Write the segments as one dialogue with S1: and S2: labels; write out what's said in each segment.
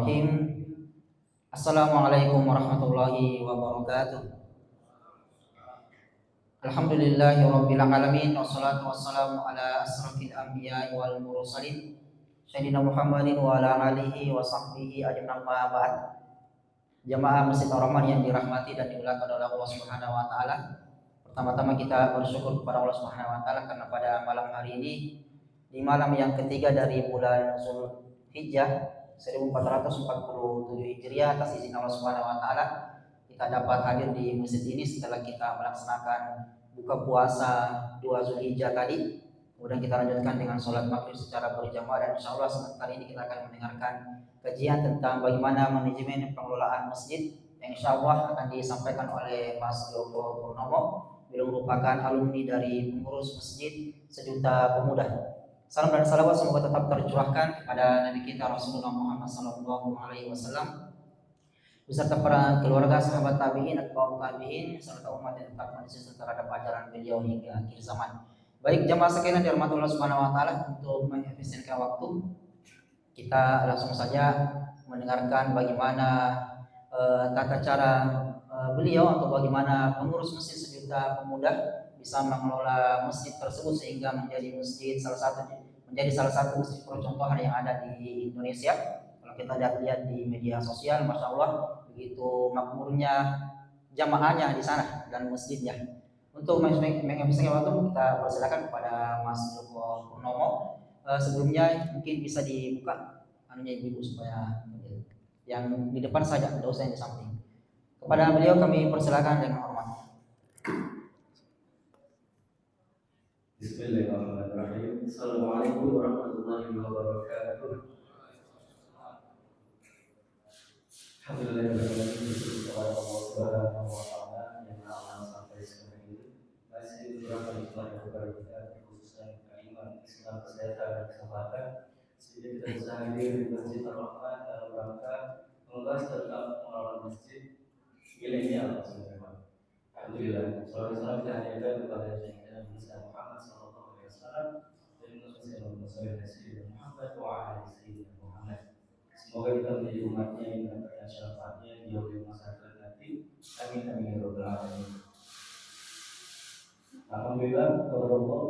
S1: Bismillahirrahmanirrahim. Assalamualaikum warahmatullahi wabarakatuh. Alhamdulillahirabbil alamin wassalatu wassalamu ala asrofil anbiya'i wal mursalin sayyidina Muhammadin wa ala alihi wa sahbihi ajma'in ma ba'd. Jamaah Masjid Ar-Rahman yang dirahmati dan dimuliakan oleh Allah Subhanahu wa taala. Pertama-tama kita bersyukur kepada Allah Subhanahu wa taala karena pada malam hari ini, di malam yang ketiga dari bulan Zulhijjah 1447 Hijriah, atas izin Allah Subhanahu wa taala kita dapat hadir di masjid ini setelah kita melaksanakan buka puasa 2 Zulhijjah tadi. Kemudian kita lanjutkan dengan sholat maghrib secara berjamaah, dan insya Allah kali ini kita akan mendengarkan kajian tentang bagaimana manajemen pengelolaan masjid yang insya Allah akan disampaikan oleh Mas Joko Purnomo, beliau merupakan alumni dari pengurus masjid Sejuta Pemuda. Salam dan salawat semoga tetap tercurahkan kepada Nabi kita Rasulullah Muhammad SAW beserta para keluarga, sahabat tabi'in, atba'ut tabi'in, serta umat yang tetap konsisten terhadap ajaran beliau hingga akhir zaman. Baik jamaah sekalian dirahmati Allah Subhanahu wa taala, untuk mengefisienkan waktu kita langsung saja mendengarkan bagaimana tata cara beliau atau bagaimana pengurus masjid Sejuta Pemuda bisa mengelola masjid tersebut sehingga menjadi salah satu masjid percontohan yang ada di Indonesia. Kalau kita lihat di media sosial, masya Allah begitu makmurnya jamaahnya di sana dan masjidnya. Untuk mengefisienkan waktu kita persilakan kepada Mas Joko Purnomo. Sebelumnya mungkin bisa dibuka anunya ibu supaya yang di depan saja, tidak usah yang di samping. Kepada beliau kami persilakan dengan hormat.
S2: Bismillahirrahmanirrahim. Assalamualaikum warahmatullahi wabarakatuh. Alhamdulillah, bersyukur kepada Allah Subhanahu wa taala yang telah sampai sekarang ini. Masih berapa nikmat kepada kita, khususnya keimanan, Islam, kesehatan dan kesempatan, sehingga kita bisa hadir di Masjid Ar-Rahman dalam rangka membahas tentang pengelolaan masjid milenial. Alhamdulillah, salam kita hadirkan kepada Nabi Muhammad SAW dan Muhammad wa ala Sayyidina Muhammad. Semoga kita menjadi umatnya yang mendapatkan syafaatnya di yaumil masa akhir nanti. Amin amin ya rabbal alamin. Alhamdulillah, Allah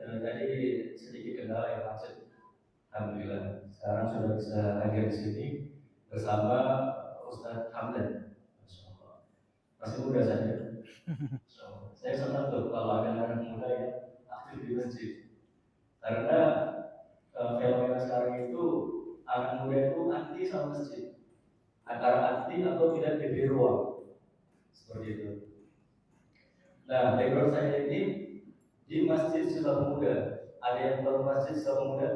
S2: tadi sedikit kendala yang macet. Alhamdulillah, sekarang sudah bisa hadir di sini bersama Ustaz Hamdan. Masih muda saja. Saya senang tuh kalau ada anak muda yang aktif di masjid, karena fenomena sekarang itu anak muda itu anti sama masjid, antara anti atau tidak diberi ruang seperti itu. Nah, background saya ini di Masjid Sejuta Pemuda. Ada yang tahu Masjid Sejuta Pemuda?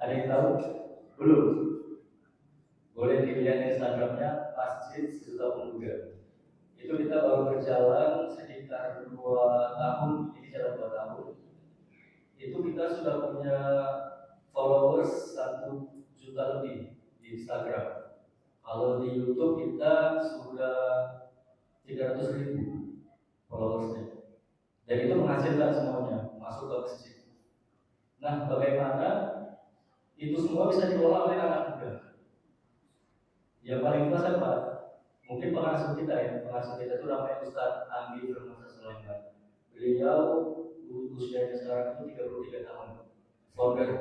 S2: Ada yang tahu? Belum? Boleh dilihat Instagramnya Masjid Sejuta Pemuda. Itu kita baru berjalan sekitar 2 tahun, ini jalan 2 tahun. Itu kita sudah punya followers 1 juta lebih di Instagram. Kalau di YouTube kita sudah 300.000 followersnya. Dan itu menghasilkan semuanya masuk ke masjid. Nah, bagaimana itu semua bisa dikelola oleh anak muda? Yang paling kita siapa? Mungkin pengasuh kita ya. Pengasuh kita itu namanya Ustaz Andi Firmansyah Sulaiman. Beliau usianya sekarang itu 33 tahun. Founder.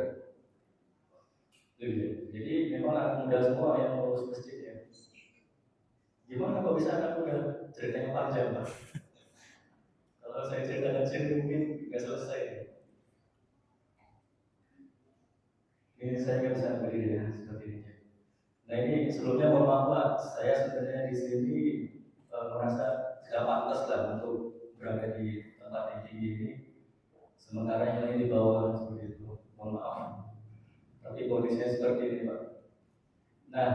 S2: Jadi memang anak muda semua yang mengurus masjid ya. Gimana kok bisa anak muda? Ceritanya panjang Pak. Kalau saya ceritakan sendiri mungkin nggak selesai. Ini saya nggak bisa berdiri ya seperti ini. Nah ini sebelumnya mohon maaf Pak, saya sebenarnya di sini merasa tidak pantas lah untuk berada di tempat yang tinggi ini. Sementara yang lain di bawah seperti itu. Mohon maaf. Tapi kondisinya seperti ini Pak. Nah,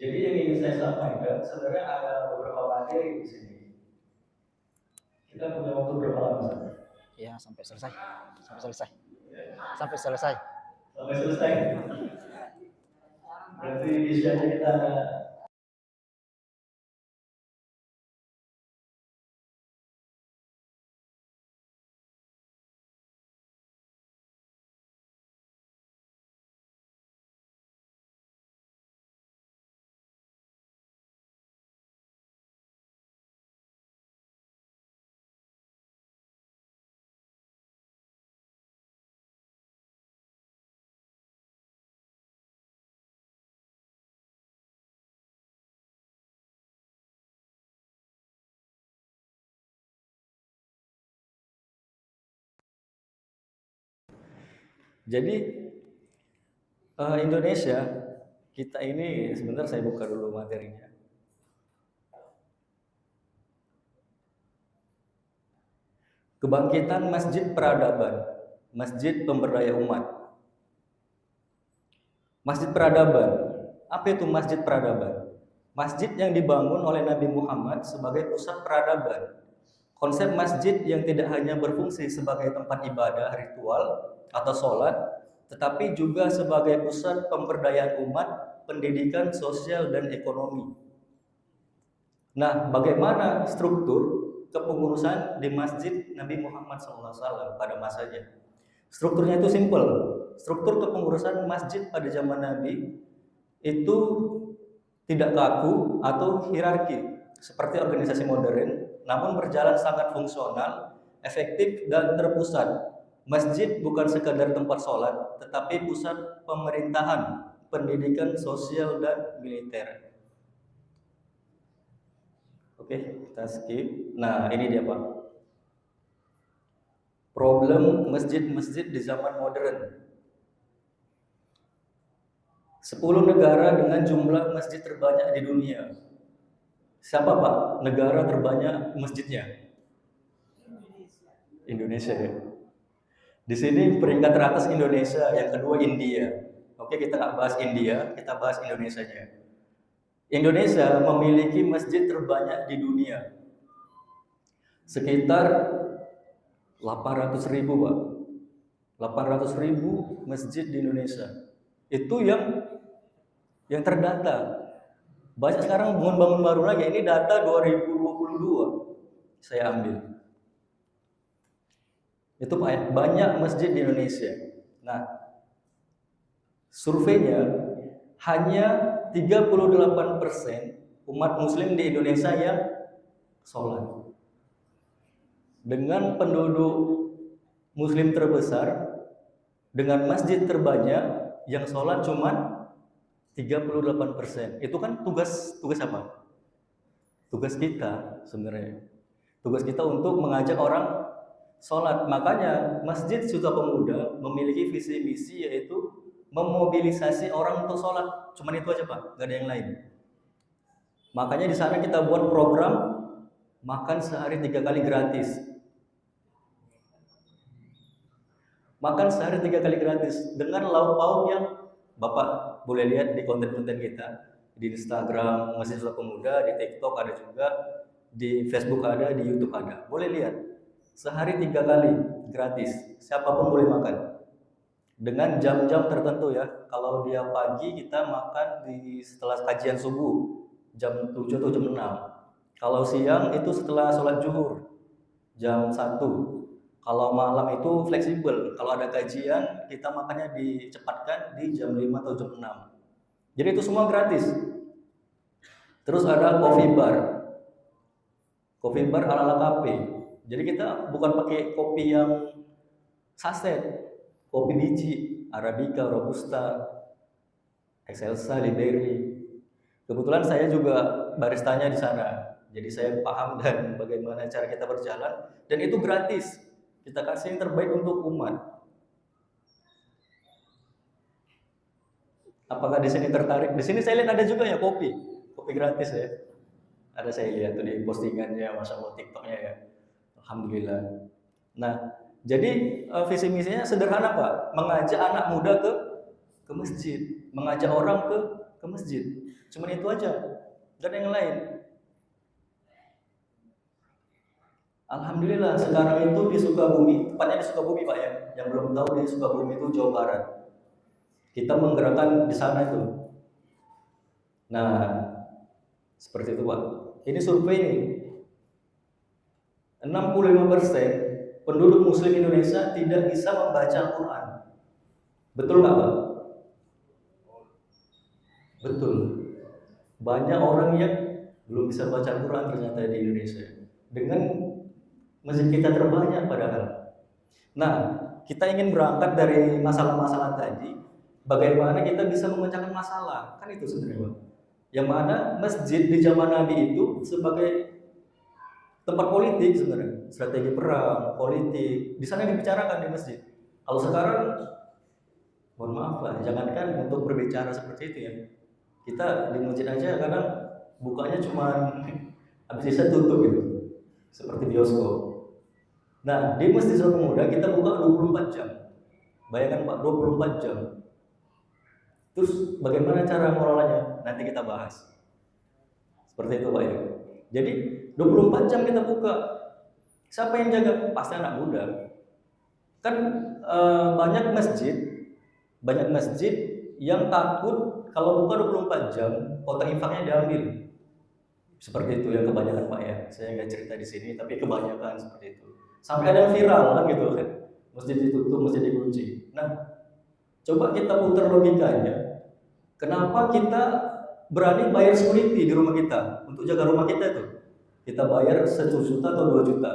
S2: jadi yang ingin saya sampaikan sebenarnya ada beberapa materi di sini. Kita punya waktu berapa lama?
S1: Ya, sampai selesai. Sampai selesai. Sampai selesai.
S2: Sampai selesai. Berarti isinya kita Jadi Indonesia kita ini sebentar saya buka dulu materinya. Kebangkitan Masjid Peradaban, Masjid Pemberdaya Umat. Masjid Peradaban, apa itu Masjid Peradaban? Masjid yang dibangun oleh Nabi Muhammad sebagai pusat peradaban. Konsep masjid yang tidak hanya berfungsi sebagai tempat ibadah ritual atau sholat, tetapi juga sebagai pusat pemberdayaan umat, pendidikan, sosial, dan ekonomi. Nah, bagaimana struktur kepengurusan di Masjid Nabi Muhammad SAW pada masanya? Strukturnya itu simpel. Struktur kepengurusan masjid pada zaman Nabi itu tidak kaku atau hierarki seperti organisasi modern, namun berjalan sangat fungsional, efektif, dan terpusat. Masjid bukan sekadar tempat sholat, tetapi pusat pemerintahan, pendidikan, sosial, dan militer. Oke, kita skip. Nah, ini dia Pak. Problem masjid-masjid di zaman modern. 10 negara dengan jumlah masjid terbanyak di dunia. Siapa Pak negara terbanyak masjidnya? Indonesia ya. Di sini peringkat teratas Indonesia, yang kedua India. Oke, kita nggak bahas India, kita bahas Indonesianya. Indonesia memiliki masjid terbanyak di dunia. Sekitar 800.000 Pak. 800.000 masjid di Indonesia. Itu yang terdata. Banyak sekarang bangun-bangun baru lagi. Ini data 2022 saya ambil. Itu banyak masjid di Indonesia. Nah, surveinya hanya 38% umat muslim di Indonesia yang sholat. Dengan penduduk muslim terbesar, dengan masjid terbanyak, yang sholat cuma 38%. Itu kan tugas apa? Tugas kita sebenarnya. Tugas kita untuk mengajak orang sholat. Makanya Masjid Suta Pemuda memiliki visi misi yaitu memobilisasi orang untuk sholat. Cuman itu aja Pak, nggak ada yang lain. Makanya di sana kita buat program makan sehari 3 kali gratis. Makan sehari 3 kali gratis dengan lauk pauk yang Bapak boleh lihat di konten-konten kita di Instagram Masjid Suta Pemuda, di TikTok ada juga, di Facebook ada, di YouTube ada. Boleh lihat. Sehari 3 kali gratis, siapapun boleh makan dengan jam-jam tertentu ya. Kalau dia pagi kita makan setelah kajian subuh jam 7 atau jam 6. Kalau siang itu setelah sholat zuhur jam 1. Kalau malam itu fleksibel. Kalau ada kajian kita makannya dicepatkan di jam 5 atau jam 6. Jadi itu semua gratis. Terus ada coffee bar. Coffee bar ala-ala cafe. Jadi kita bukan pakai kopi yang saset, kopi biji, Arabica, Robusta, Excelsa, Liberi. Kebetulan saya juga baristanya di sana, jadi saya paham dan bagaimana cara kita berjalan, dan itu gratis. Kita kasih yang terbaik untuk umat. Apakah di sini tertarik? Di sini saya lihat ada juga ya kopi gratis ya. Ada saya lihat tuh di postingannya, masya Allah, TikToknya ya. Alhamdulillah. Nah, jadi visi misinya sederhana Pak, mengajak anak muda ke masjid, mengajak orang ke masjid. Cuman itu aja, dan yang lain. Alhamdulillah sekarang itu di Sukabumi, tepatnya di Sukabumi Pak ya. Yang belum tahu di Sukabumi itu Jawa Barat. Kita menggerakkan di sana itu. Nah, seperti itu Pak. Ini survei nih. 65% penduduk muslim Indonesia tidak bisa membaca Al-Quran. Betul nggak Pak? Betul. Banyak orang yang belum bisa baca Al-Quran ternyata di Indonesia. Dengan masjid kita terbanyak padahal. Nah, kita ingin berangkat dari masalah-masalah tadi. Bagaimana kita bisa memecahkan masalah? Kan itu sebenarnya Pak. Yang mana masjid di zaman Nabi itu sebagai tempat politik sebenarnya, strategi perang, politik, di sana dibicarakan di masjid. Kalau sekarang Mohon maaf Pak, jangankan untuk berbicara seperti itu ya. Kita di masjid aja kadang bukanya cuma habis isa tutup gitu, seperti bioskop. Nah, di Masjid Surat Pemuda kita buka 24 jam. Bayangkan Pak, 24 jam. Terus bagaimana cara mengelolanya? Nanti kita bahas. Seperti itu Pak ya. Jadi 24 jam kita buka. Siapa yang jaga? Pasti anak muda. Kan banyak masjid yang takut kalau buka 24 jam kotak infaknya diambil. Seperti itu yang kebanyakan Pak ya. Saya nggak cerita di sini, tapi kebanyakan seperti itu. Sampai ada yang viral kan gitu kan. Masjid ditutup, masjid dikunci. Nah, coba kita putar logikanya. Kenapa kita berani bayar security di rumah kita untuk jaga rumah kita itu? Kita bayar 1 juta atau 2 juta.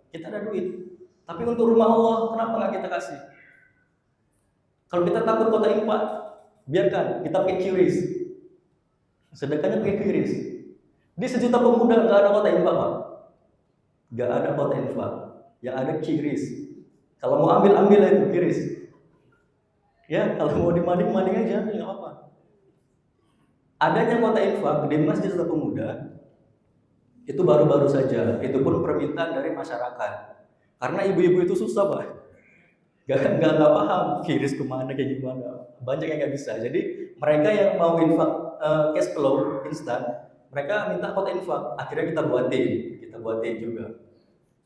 S2: Kita ada duit. Tapi untuk rumah Allah, kenapa nggak kita kasih? Kalau kita takut kota infak, biarkan kita pakai QRIS. Sedekahnya pakai QRIS. Di 1 juta pemuda nggak ada kota infak, Pak. Nggak ada kota infak. Yang ada QRIS. Kalau mau ambil aja itu QRIS. Ya, kalau mau dimading aja, nggak apa-apa. Adanya kota infak di Masjid Surat Pemuda itu baru-baru saja. Itu pun permintaan dari masyarakat. Karena ibu-ibu itu susah Pak, nggak paham kiris kemana kayak gimana, banyak yang nggak bisa. Jadi mereka yang mau infak cash flow instan, mereka minta kota infak. Akhirnya kita buatin juga.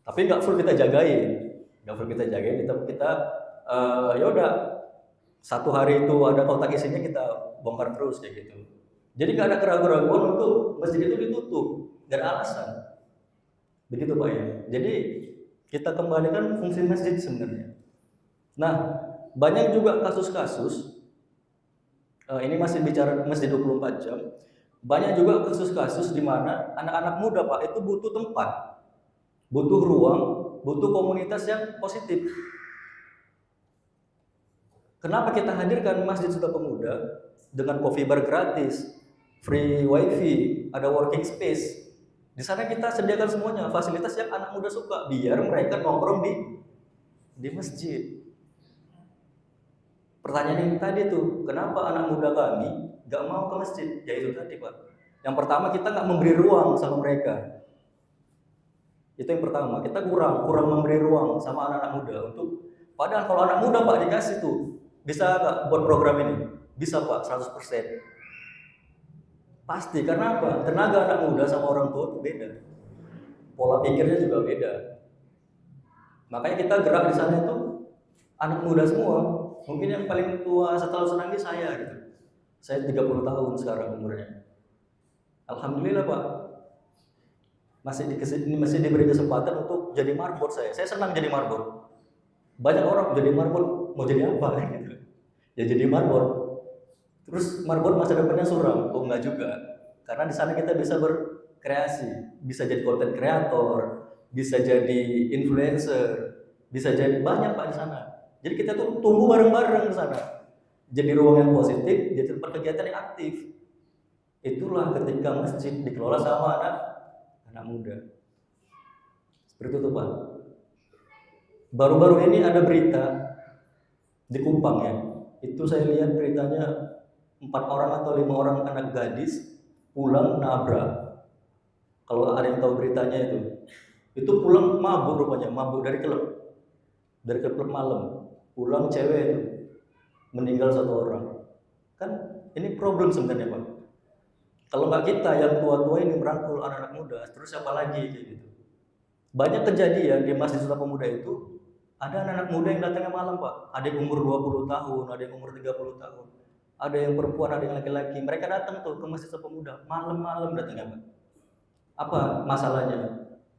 S2: Tapi nggak full kita jagain, kita ya udah 1 hari itu ada kotak isinya kita bongkar terus kayak gitu. Jadi nggak ada keraguan-keraguan untuk masjid itu ditutup, nggak ada alasan. Begitu Pak ya. Jadi kita kembalikan fungsi masjid sebenarnya. Nah, banyak juga kasus-kasus, ini masih bicara masjid 24 jam, banyak juga kasus-kasus di mana anak-anak muda Pak itu butuh tempat, butuh ruang, butuh komunitas yang positif. Kenapa kita hadirkan Masjid Surat Pemuda dengan coffee bar gratis, free wifi, ada working space. Di sana kita sediakan semuanya, fasilitas yang anak muda suka, biar mereka nongkrong di masjid. Pertanyaan yang tadi tuh, kenapa anak muda kami nggak mau ke masjid? Ya itu tadi Pak. Yang pertama kita nggak memberi ruang sama mereka. Itu yang pertama, kita kurang memberi ruang sama anak-anak muda untuk. Padahal kalau anak muda Pak dikasih tuh, bisa nggak buat program ini? Bisa Pak, 100%. Pasti, karena apa? Tenaga anak muda sama orang tua itu beda. Pola pikirnya juga beda. Makanya kita gerak di sana itu anak muda semua. Mungkin yang paling tua setelah senangnya saya gitu. Saya 30 tahun sekarang umurnya. Alhamdulillah Pak. Masih diberi kesempatan untuk jadi marbot saya. Saya senang jadi marbot. Banyak orang jadi marbot mau jadi apa gitu. Ya jadi marbot. Terus marbot masa depannya suram, oh enggak juga. Karena di sana kita bisa berkreasi, bisa jadi content creator, bisa jadi influencer, bisa jadi banyak Pak di sana. Jadi kita tuh tumbuh bareng-bareng di sana. Jadi ruang yang positif, jadi tempat kegiatan yang aktif. Itulah ketika masjid dikelola sama anak muda. Seperti itu Pak. Baru-baru ini ada berita di Kupang ya. Itu saya lihat beritanya 4 orang atau 5 orang anak gadis pulang nabrak. Kalau ada yang tahu beritanya itu pulang mabuk rupanya, mabuk dari klub malam. Pulang cewek itu meninggal 1 orang. Kan ini problem sebenarnya Pak. Kalau nggak kita yang tua-tua ini merangkul anak-anak muda, terus siapa lagi kayak gitu. Banyak kejadian di Masjid Surat Pemuda itu ada anak-anak muda yang datangnya malam Pak. Ada yang umur 20 tahun, ada yang umur 30 tahun. Ada yang perempuan, ada yang laki-laki. Mereka datang tuh ke Masjid Surat Pemuda, malam-malam datangnya Pak. Apa masalahnya?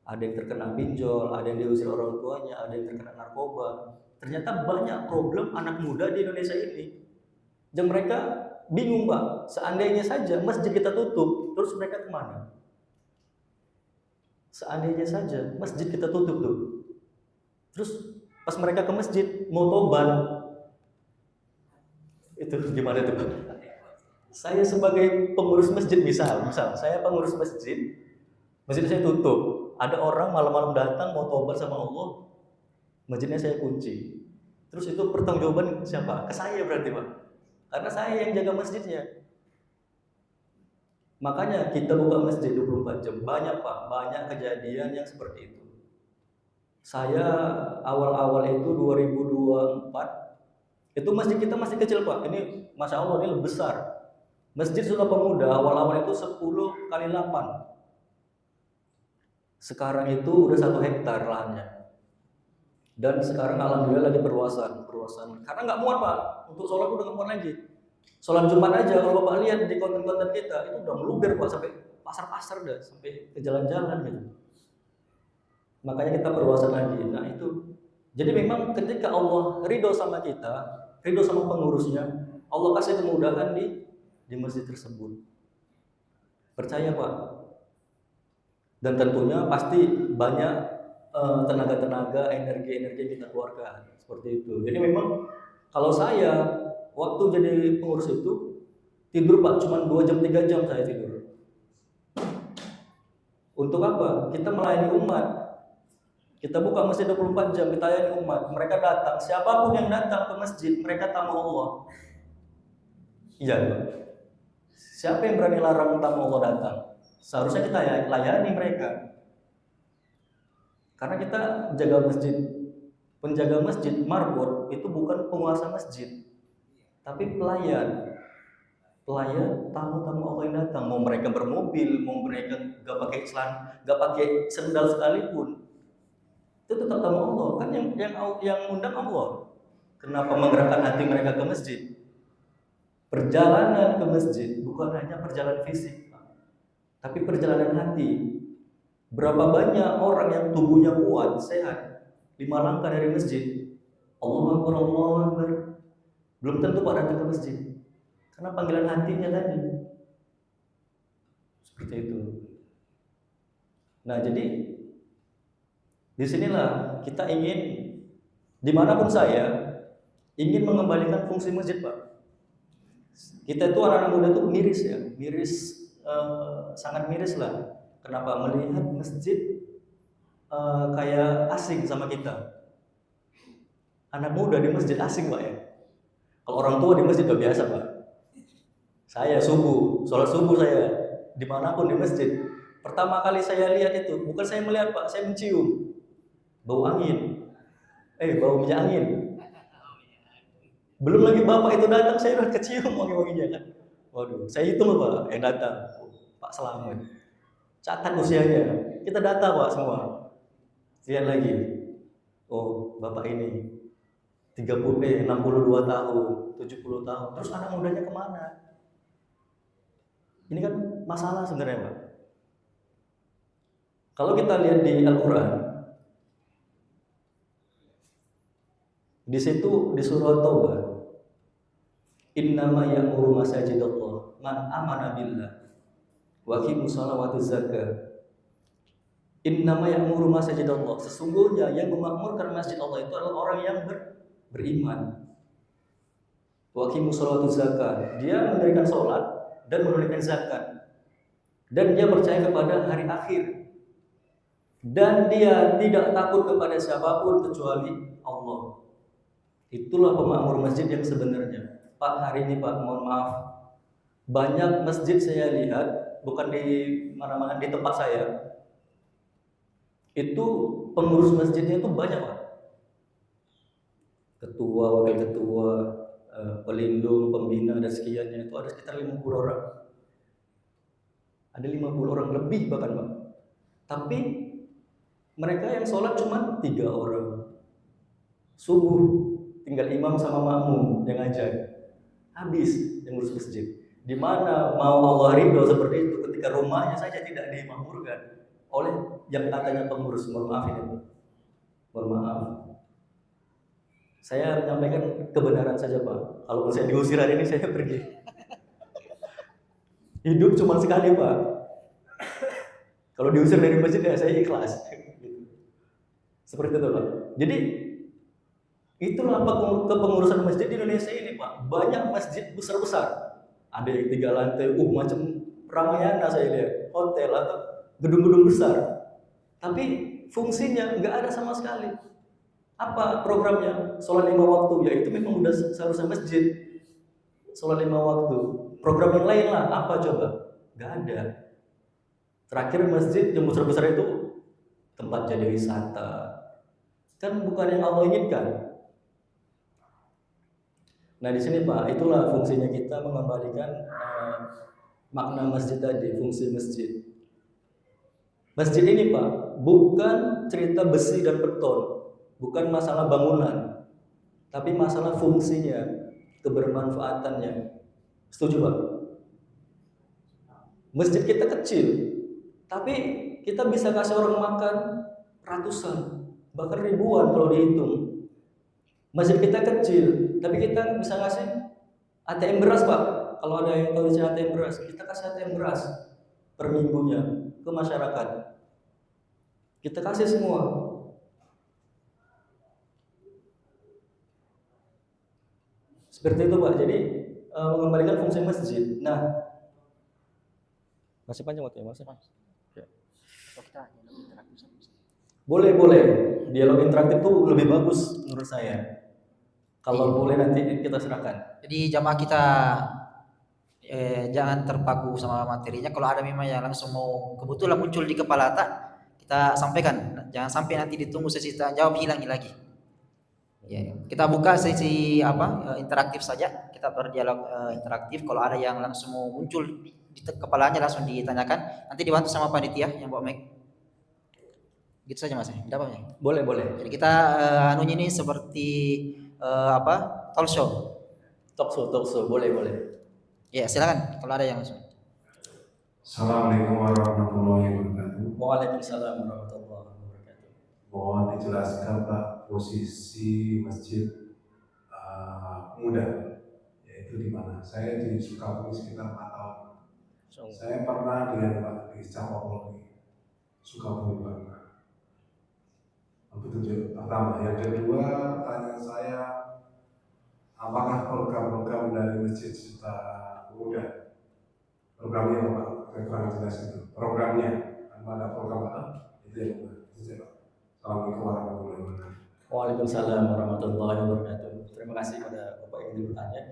S2: Ada yang terkena pinjol, ada yang diusir orang tuanya, ada yang terkena narkoba. Ternyata banyak problem anak muda di Indonesia ini. Dan mereka bingung Pak, seandainya saja masjid kita tutup, terus mereka kemana? Seandainya saja masjid kita tutup tuh. Terus pas mereka ke masjid mau tobat, itu gimana tuh Pak? Saya sebagai pengurus masjid misal saya pengurus masjid saya tutup, ada orang malam-malam datang mau tobat sama Allah, masjidnya saya kunci. Terus itu pertanggungjawaban siapa? Ke saya berarti Pak. Karena saya yang jaga masjidnya. Makanya kita buka masjid 24 jam. Banyak Pak, banyak kejadian yang seperti itu. Saya awal-awal itu 2024, itu masjid kita masih kecil Pak. Ini Masya Allah ini lebih besar. Masjid Suta Pemuda awal-awal itu 10 kali 8. Sekarang itu udah 1 hektar lahannya. Dan sekarang alhamdulillah lagi perluasan. Karena nggak muat Pak, untuk sholat udah nggak muat lagi. Sholat Jumat aja kalau Bapak lihat di konten-konten kita itu udah meluber Pak, sampai pasar-pasar udah, sampai ke jalan-jalan gitu. Makanya kita perluasan lagi. Nah itu, jadi memang ketika Allah ridho sama kita, ridho sama pengurusnya, Allah kasih kemudahan di masjid tersebut. Percaya Pak. Dan tentunya pasti banyak tenaga-tenaga, energi-energi yang kita keluarkan seperti itu. Jadi memang kalau saya waktu jadi pengurus itu tidur Pak cuma 2 jam 3 jam saya tidur. Untuk apa? Kita melayani umat. Kita buka masjid 24 jam, kita layani umat. Mereka datang, siapapun yang datang ke masjid, mereka tamu Allah. Iya Pak. Siapa yang berani larang tamu Allah datang? Seharusnya kita layani mereka. Karena kita jaga masjid. Penjaga masjid, marbot, itu bukan penguasa masjid, tapi pelayan. Pelayan tamu-tamu Allah yang datang. Mau mereka bermobil, mau mereka gak pakai celana, gak pakai sendal sekalipun, itu tetap tamu Allah. Kan yang undang Allah. Kenapa menggerakkan hati mereka ke masjid? Perjalanan ke masjid bukan hanya perjalanan fisik, tapi perjalanan hati. Berapa banyak orang yang tubuhnya kuat, sehat, 5 langkah dari masjid, Allahu Akbar, Allahu Akbar, belum tentu Pak datang ke masjid. Karena panggilan hatinya tadi. Seperti itu. Nah jadi disinilah kita ingin, dimanapun saya, ingin mengembalikan fungsi masjid Pak. Kita itu anak-anak muda itu miris ya, sangat miris lah. Kenapa? Melihat masjid kayak asing sama kita. Anak muda di masjid asing Pak ya. Kalau orang tua di masjid udah biasa Pak. Saya sholat subuh saya dimanapun di masjid. Pertama kali saya lihat itu, bukan saya melihat Pak, saya mencium bau angin. Bau minyak angin. Belum lagi bapak itu datang, saya udah kecium wangi-wanginya kan. Waduh, saya hitung Pak yang datang. Pak Selamat. Catat usianya. Kita data Pak semua. Lihat lagi. Oh, bapak ini 62 tahun, 70 tahun. Terus anak mudanya kemana? Ini kan masalah sebenarnya Pak. Kalau kita lihat di Al-Quran, di situ di surah Taubah, innama ya'muru masajidallah man amana billah wa aqimus sholata wa zakah. Innama ya'muru masajidallah, sesungguhnya yang memakmurkan masjid Allah itu adalah orang yang beriman. Wa aqimus sholata wa zakah, dia mendirikan sholat dan menunaikan zakat, dan dia percaya kepada hari akhir, dan dia tidak takut kepada siapapun kecuali Allah. Itulah pemakmur masjid yang sebenarnya. Pak, hari ini Pak, mohon maaf, banyak masjid saya lihat, bukan di mana-mana, di tempat saya, itu pengurus masjidnya itu banyak Pak. Ketua, wakil ketua, pelindung, pembina, dan sekiannya itu ada sekitar 50 orang. Ada 50 orang lebih bahkan Pak. Tapi mereka yang sholat cuma 3 orang. Subuh tinggal imam sama makmum yang ngajar. Habis yang ngurus masjid. Di mana mau Allah ridho seperti itu ketika rumahnya saja tidak dimakmurkan oleh yang katanya pengurus. Mohon maaf ini Pak. Mohon maaf. Saya menyampaikan kebenaran saja Pak. Kalau saya diusir hari ini saya pergi. Hidup cuma sekali Pak. Kalau diusir dari masjid ya saya ikhlas. Seperti itu Pak. Jadi itulah kepengurusan masjid di Indonesia ini Pak. Banyak masjid besar-besar. Ada yang 3 lantai, macam Ramayana saya lihat, hotel atau gedung-gedung besar. Tapi fungsinya nggak ada sama sekali. Apa programnya? Sholat 5 waktu, ya itu memang udah seharusnya masjid. Sholat 5 waktu. Program yang lain lah, apa coba? Gak ada. Terakhir masjid yang besar-besar itu tempat jadi wisata. Kan bukan yang Allah inginkan. Nah di sini Pak, itulah fungsinya kita mengembalikan makna masjid tadi, fungsi masjid. Masjid ini Pak, bukan cerita besi dan beton, bukan masalah bangunan, tapi masalah fungsinya, kebermanfaatannya. Setuju Pak? Masjid kita kecil, tapi kita bisa kasih orang makan ratusan, bahkan ribuan kalau dihitung. Masjid kita kecil, tapi kita bisa ngasih ATM beras Pak. Kalau ada yang tahu istilah ATM beras, kita kasih ATM beras per minggunya ke masyarakat. Kita kasih semua. Seperti itu Pak. Jadi mengembalikan fungsi masjid. Nah, masih panjang waktunya Mas? Ya. Boleh. Dialog interaktif itu lebih bagus menurut saya. Kalau boleh nanti kita serahkan.
S1: Jadi jamaah kita jangan terpaku sama materinya. Kalau ada memang yang langsung mau kebetulan muncul di kepala tak, kita sampaikan. Jangan sampai nanti ditunggu sesi jawab hilang lagi. Ya, kita buka sesi interaktif saja. Kita berdialog interaktif. Kalau ada yang langsung mau muncul di kepalanya langsung ditanyakan. Nanti dibantu sama panitia yang bawa mic. Gitu saja Mas. Tidak apa-apa.
S2: Boleh.
S1: Jadi kita anunya ini seperti talk show.
S2: Talk show. Boleh.
S1: Ya, silakan kalau ada yang langsung.
S3: Assalamualaikum warahmatullahi wabarakatuh.
S2: Waalaikumsalam warahmatullahi wabarakatuh.
S3: Mohon dijelaskan Pak posisi masjid pemuda, yaitu di mana? Saya di Sukabumi sekitar 4 tahun. Saya pernah dengan Pak di Cawapolri Sukabumi Pak. Itu pertama. Yang kedua, pertanyaan saya, apakah program-program dari Masjid Cita Pemuda, programnya apa Pak? Kurang jelas itu. Programnya, ada program apa? Itu yang Pak. Assalamualaikum warahmatullahi wabarakatuh.
S2: Waalaikumsalam warahmatullahi wabarakatuh. Terima kasih pada Bapak yang bertanya.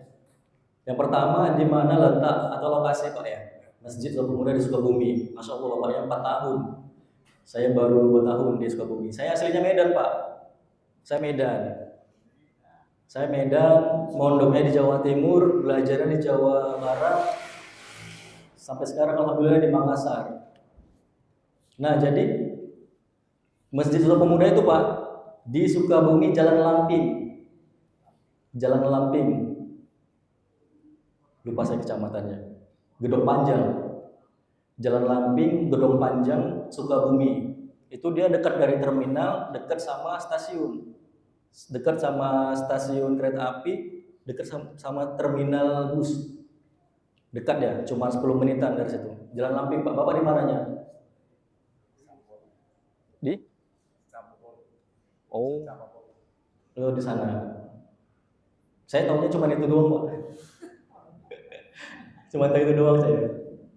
S2: Yang pertama, di mana letak atau lokasi Pak ya? Masjid Pemuda di Sukabumi. Masya Allah Bapaknya 4 tahun. Saya baru 2 tahun di Sukabumi. Saya aslinya Medan Pak. Saya Medan, mondoknya di Jawa Timur, belajarnya di Jawa Barat. Sampai sekarang alhamdulillah di Makassar. Nah, jadi Masjid Pemuda itu Pak di Sukabumi Jalan Lamping. Lupa saya kecamatannya. Gedong Panjang. Jalan Lamping, Gedong Panjang, Sukabumi. Itu dia dekat dari terminal, dekat sama stasiun. Dekat sama stasiun kereta api, dekat sama terminal bus. Dekat ya, cuma 10 menitan dari situ. Jalan Lamping Pak. Bapak di mananya? Di? Oh, di sana. Saya tahunya cuma itu doang Pak. Cuma tahu itu doang saya.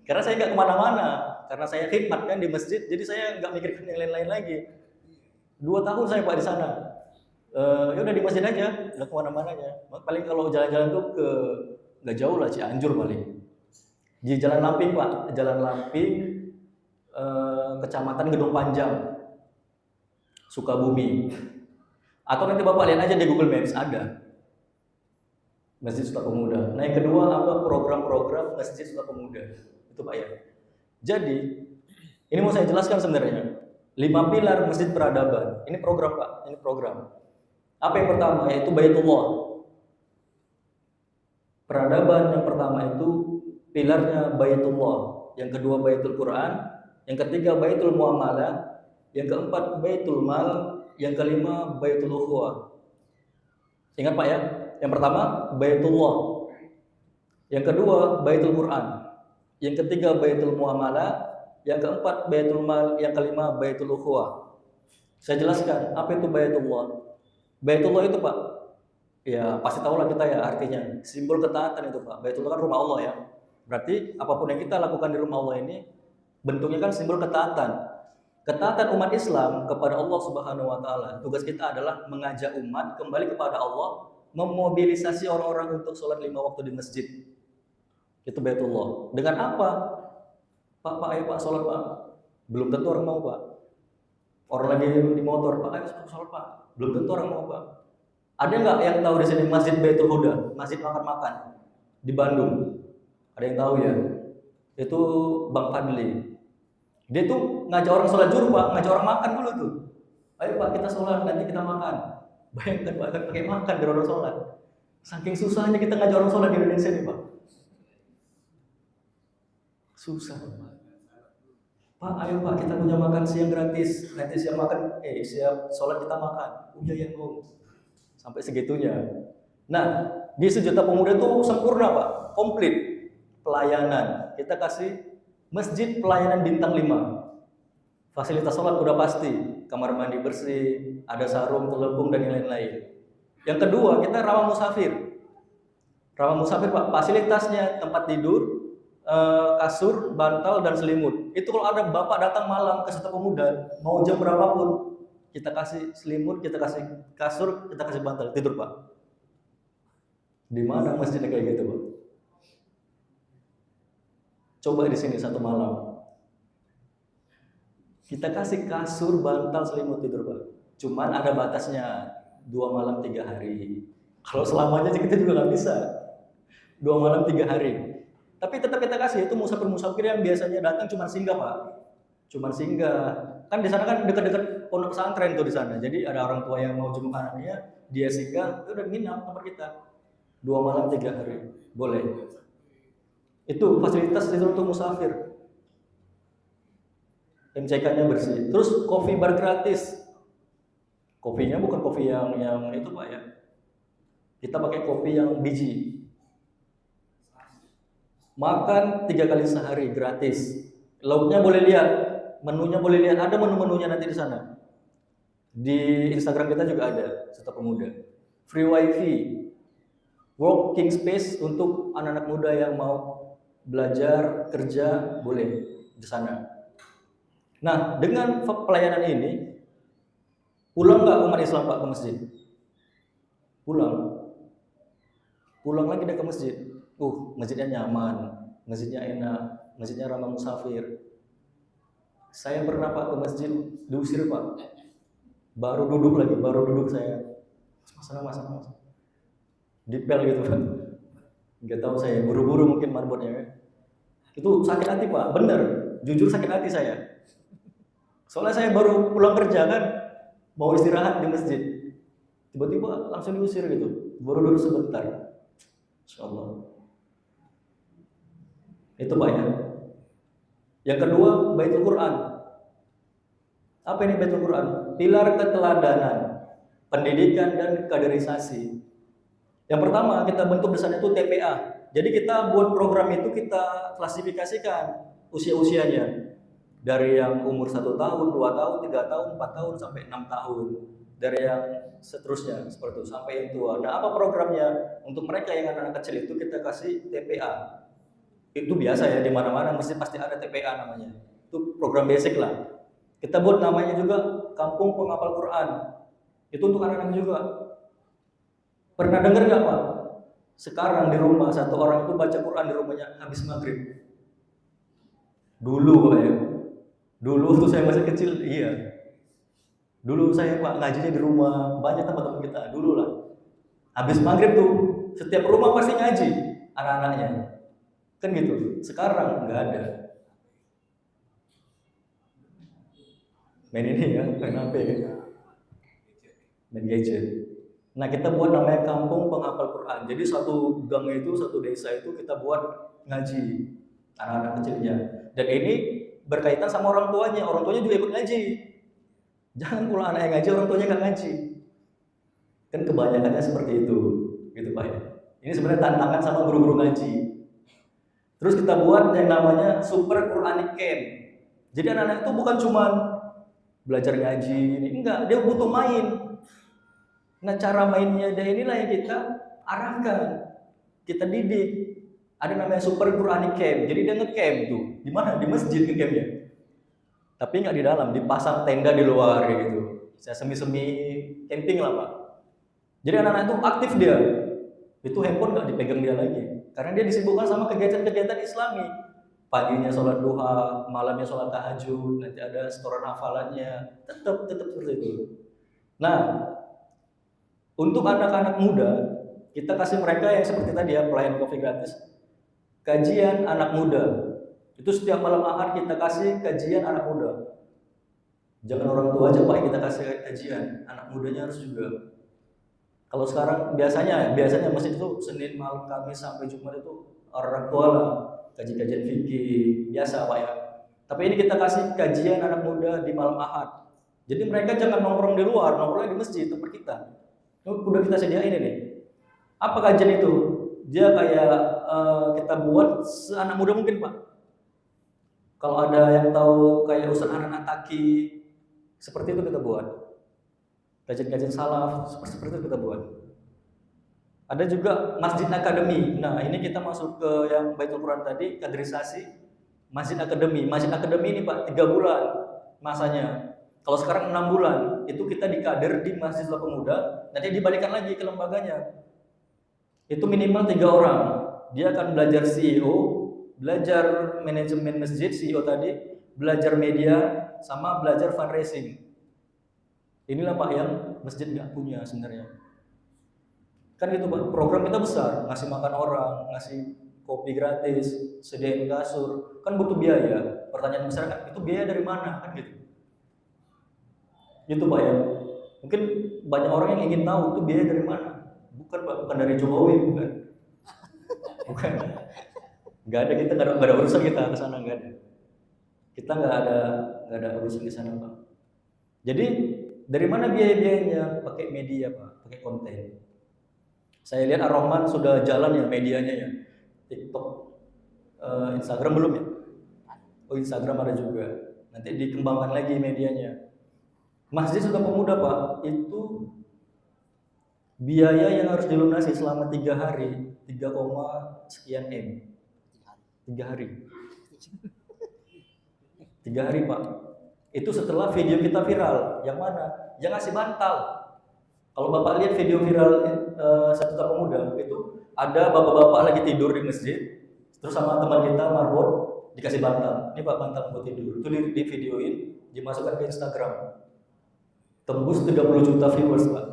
S2: Karena saya nggak kemana-mana. Karena saya khidmat kan di masjid, jadi saya nggak mikirkan yang lain-lain lagi. 2 tahun saya Pak di sana. Ya udah di masjid aja, nggak kemana-mana aja. Paling kalau jalan-jalan tuh nggak jauh lah, Cianjur paling. Di Jalan Lamping Pak, Jalan Lamping, Kecamatan Gedong Panjang, Sukabumi. Atau nanti Bapak lihat aja di Google Maps ada Masjid Suta Pemuda. Nah yang kedua apa program-program Masjid Suta Pemuda itu Pak ya. Jadi ini mau saya jelaskan sebenarnya 5 pilar Masjid Peradaban. Ini program Pak, ini program. Apa yang pertama yaitu Baitullah. Peradaban yang pertama itu pilarnya Baitullah, yang kedua Baitul Quran, yang ketiga Baitul Muamalah, yang keempat Baitul Mal, yang kelima Baitul Ukhuwah. Ingat Pak ya, yang pertama Baitullah, yang kedua Baitul Quran, yang ketiga Baitul Muamalah, yang keempat Baitul Mal, yang kelima Baitul Ukhuwah. Saya jelaskan apa itu Baitullah. Baitullah itu Pak, ya pasti tahu lah kita ya artinya, simbol ketaatan itu Pak. Baitullah kan rumah Allah ya. Berarti apapun yang kita lakukan di rumah Allah ini bentuknya kan simbol ketaatan.
S4: Ketaatan umat Islam kepada Allah Subhanahu wa taala, tugas kita adalah mengajak umat kembali kepada Allah, memobilisasi orang-orang untuk sholat 5 waktu di masjid. Itu Baitullah. Dengan apa? Pak, ayo Pak sholat Pak. Belum tentu orang mau Pak. Orang lagi di motor, Pak ayo sholat Pak. Belum tentu orang mau Pak. Ada nggak yang tahu di sini Masjid Baitul Huda, masjid makan-makan di Bandung? Ada yang tahu ya? Itu Bang Fadli. Dia tuh ngajak orang sholat zuhur Pak, ngajak orang makan dulu tuh. Ayo Pak kita sholat, nanti kita makan. Bayangkan Pak, kan pakai makan biar orang sholat. Saking susahnya kita ngajak orang sholat di Indonesia nih Pak. Susah. Pak, ayo Pak kita punya makan siang gratis. Nanti siang makan, siap sholat kita makan. Udah ya Om. Sampai segitunya. Nah, di Sejuta Pemuda itu sempurna Pak, komplit pelayanan. Kita kasih masjid pelayanan bintang 5. Fasilitas sholat udah pasti, kamar mandi bersih, ada sarung, telepung dan lain-lain. Yang kedua, kita ramah musafir. Ramah musafir Pak, fasilitasnya tempat tidur, kasur, bantal dan selimut. Itu kalau ada bapak datang malam ke Sejuta Pemuda, mau jam berapapun, kita kasih selimut, kita kasih kasur, kita kasih bantal, tidur Pak. Di mana masjidnya kayak gitu Pak? Coba di sini satu malam. Kita kasih kasur, bantal, selimut, tidur Pak. Cuman ada batasnya, 2 malam 3 hari. Kalau selamanya kita juga nggak bisa. 2 malam 3 hari. Tapi tetap kita kasih, itu musafir-musafir yang biasanya datang cuma singgah Pak. Cuma singgah. Kan di sana kan dekat-dekat pondok pesantren tuh di sana. Jadi ada orang tua yang mau jenguk anaknya, dia singgah, itu udah nginap tempat kita. 2 malam 3 hari. Boleh. Itu fasilitas itu untuk musafir. MCK-nya bersih. Terus coffee bar gratis. Kopinya bukan kopi yang itu Pak ya. Kita pakai kopi yang biji. Makan 3 kali sehari gratis. Lauknya boleh lihat, menunya boleh lihat. Ada menu-menunya nanti di sana. Di Instagram kita juga ada, Sejuta Pemuda. Free wifi, working space untuk anak-anak muda yang mau belajar, kerja, boleh di sana. Nah, dengan pelayanan ini, pulang nggak umat Islam Pak ke masjid? Pulang lagi dia ke masjid. Masjidnya nyaman, masjidnya enak, masjidnya ramah musafir. Saya pernah Pak ke masjid, diusir Pak. Baru duduk saya. Mas. Dipel gitu Pak. Nggak tahu saya, buru-buru mungkin marbotnya. Itu sakit hati Pak, bener. Jujur sakit hati saya. Soalnya saya baru pulang kerja kan, mau istirahat di masjid. Tiba-tiba langsung diusir gitu. Baru duduk sebentar. Insyaallah. Itu Pak ya. Yang kedua, Baitul Quran. Apa ini Baitul Quran? Pilar keteladanan, pendidikan dan kaderisasi. Yang pertama kita bentuk di sana itu TPA. Jadi kita buat program itu kita klasifikasikan usia-usianya. Dari yang umur 1 tahun, 2 tahun, 3 tahun, 4 tahun sampai 6 tahun. Dari yang seterusnya seperti itu sampai yang tua. Nah, apa programnya? Untuk mereka yang anak-anak kecil itu kita kasih TPA. Itu biasa ya, di mana-mana mesti pasti ada TPA namanya. Itu program basic lah. Kita buat namanya juga Kampung Penghafal Quran. Itu untuk anak-anak juga. Pernah dengar nggak Pak? Sekarang di rumah satu orang itu baca Quran di rumahnya habis maghrib. Dulu Pak ya. Dulu waktu saya masih kecil, iya. Dulu saya Pak ngajinya di rumah, banyak teman-teman kita. Dulu lah. Habis maghrib tuh, setiap rumah pasti ngaji anak-anaknya. Kan gitu. Sekarang nggak ada. Main ini ya, main HP ya. Main gadget. Nah, kita buat namanya Kampung Penghafal Quran. Jadi satu gang itu, satu desa itu kita buat ngaji anak-anak kecilnya. Dan ini berkaitan sama orang tuanya. Orang tuanya juga ikut ngaji. Jangan pula anak yang ngaji, orang tuanya nggak ngaji. Kan kebanyakannya seperti itu, gitu Pak ya. Ini sebenarnya tantangan sama guru-guru ngaji. Terus kita buat yang namanya Super Quranic Camp. Jadi anak-anak itu bukan cuma belajar ngaji, enggak, dia butuh main. Nah, cara mainnya dia inilah yang kita arahkan, kita didik. Ada namanya Super Quranic Camp. Jadi dia nge-camp tuh. Di mana? Di masjid nge-campnya. Tapi nggak di dalam, dipasang tenda di luar gitu. Saya semi-semi camping lah Pak. Jadi anak-anak itu aktif dia. Itu handphone nggak dipegang dia lagi. Karena dia disibukkan sama kegiatan-kegiatan Islami. Paginya sholat duha, malamnya sholat tahajud, nanti ada setoran hafalannya. Tetap seperti itu. Nah, untuk anak-anak muda, kita kasih mereka yang seperti tadi ya, pelayan kopi gratis. Kajian anak muda. Itu setiap malam Ahad kita kasih kajian anak muda. Jangan orang tua aja Pak yang kita kasih kajian, anak mudanya harus juga. Kalau sekarang biasanya masjid itu Senin malam Kamis sampai Jumat itu orang tua lah kajian fikih biasa Pak ya. Tapi ini kita kasih kajian anak muda di malam Ahad. Jadi mereka jangan nongkrong di luar, nongkrong di masjid tempat kita. Udah kita sediain ini. Apa kajian itu? Dia kayak kita buat seanak muda mungkin Pak. Kalau ada yang tahu kayak Ustaz anak Taki, seperti itu kita buat. Kajian-kajian salaf, seperti itu kita buat. Ada juga Masjid Akademi. Nah, ini kita masuk ke yang Baitul Quran tadi, kaderisasi Masjid Akademi. Masjid Akademi ini Pak 3 bulan masanya. Kalau sekarang 6 bulan, itu kita dikader di Masjid Pemuda, nanti dibalikan lagi ke lembaganya. Itu minimal 3 orang. Dia akan belajar CEO, belajar manajemen masjid, CEO tadi, belajar media, sama belajar fundraising. Inilah Pak yang masjid nggak punya sebenarnya. Kan gitu Pak, program kita besar, ngasih makan orang, ngasih kopi gratis, sediain kasur, kan butuh biaya. Pertanyaan masyarakat, itu biaya dari mana? Kan gitu. Gitu Pak ya. Mungkin banyak orang yang ingin tahu itu biaya dari mana. Bukan Pak, bukan dari Jokowi, bukan. Bukan. Nggak ada, kita nggak ada urusan kita ke sana, nggak ada. Kita nggak ada urusan ke sana Pak. Jadi dari mana biaya-biayanya? Pakai media Pak, pakai konten. Saya lihat Ar-Rahman sudah jalan ya medianya ya. TikTok, Instagram belum ya? Oh Instagram ada juga. Nanti dikembangkan lagi medianya. Masjid Suka Pemuda Pak, itu biaya yang harus dilunasi selama 3 hari, 3, sekian M. 3 hari. 3 hari Pak. Itu setelah video kita viral. Yang mana? Yang ngasih bantal. Kalau Bapak lihat video viral Suka Pemuda, itu ada bapak-bapak lagi tidur di masjid, terus sama teman kita marbot dikasih bantal. Ini Pak bantal buat tidur. Itu di videoin, dimasukkan ke Instagram. Tembus 30 juta viewers Pak.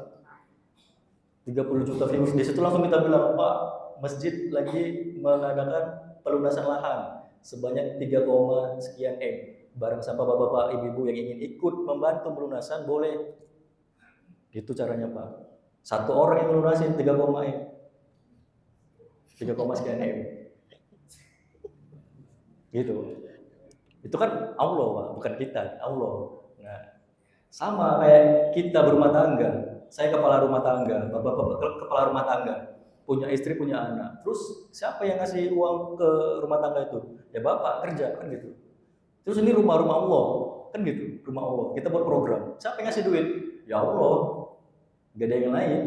S4: 30 juta viewers. Di situ langsung kita bilang, Pak, masjid lagi mengadakan pelunasan lahan sebanyak 3, sekian M. Bareng sama bapak-bapak, ibu-ibu yang ingin ikut membantu pelunasan boleh. Itu caranya Pak. 1 orang yang melunasin 3, M. 3, sekian M. Gitu. Itu kan Allah Pak, bukan kita, Allah. Nah, sama kayak kita berumah tangga. Saya kepala rumah tangga, bapak-bapak kepala rumah tangga. Punya istri, punya anak. Terus siapa yang ngasih uang ke rumah tangga itu? Ya bapak kerja kan gitu. Terus ini rumah Allah, kan gitu, rumah Allah. Kita buat program. Siapa yang ngasih duit? Ya Allah. Gak ada yang lain.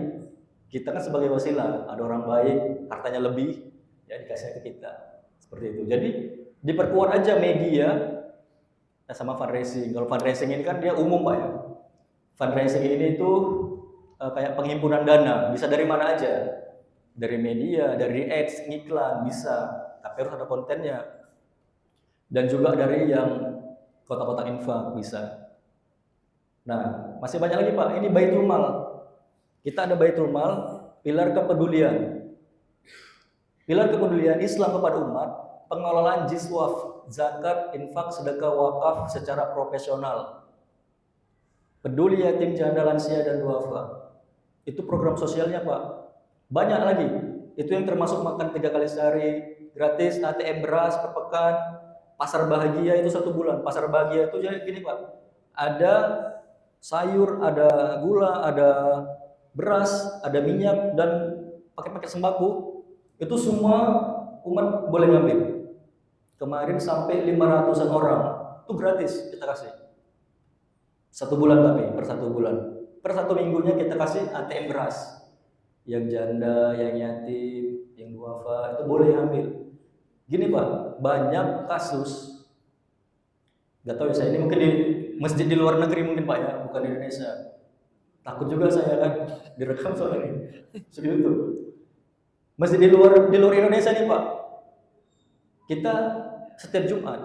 S4: Kita kan sebagai wasilah. Ada orang baik, hartanya lebih, ya dikasih ke kita. Seperti itu. Jadi diperkuat aja media sama fundraising. Kalau fundraising ini kan dia umum Pak ya. Fundraising ini itu kayak penghimpunan dana. Bisa dari mana aja. Dari media, dari ads, iklan, bisa. Tapi harus ada kontennya. Dan juga dari yang kotak-kotak infak bisa. Nah, masih banyak lagi Pak. Ini Baitul Mal. Kita ada Baitul Mal, pilar kepedulian. Pilar kepedulian Islam kepada umat, pengelolaan jiswaf, zakat, infak, sedekah, wakaf secara profesional. Peduli yatim, janda, lansia, dan duafa. Itu program sosialnya Pak. Banyak lagi. Itu yang termasuk makan 3 kali sehari, gratis, ATM beras per pekan, pasar bahagia itu 1 bulan. Pasar bahagia itu jadi gini Pak. Ada sayur, ada gula, ada beras, ada minyak, dan paket-paket sembako. Itu semua umat boleh ngambil. Kemarin sampai 500-an orang. Itu gratis kita kasih. 1 bulan tapi, per 1 bulan. Per 1 minggunya kita kasih ATM beras. Yang janda, yang yatim, yang duafa, itu boleh ambil. Gini Pak, banyak kasus Gak tahu ya, saya ini mungkin di masjid di luar negeri mungkin Pak ya, bukan di Indonesia. Takut juga saya kan direkam soal ini. Segitu. Masjid di luar Indonesia nih Pak. Kita setiap Jumat,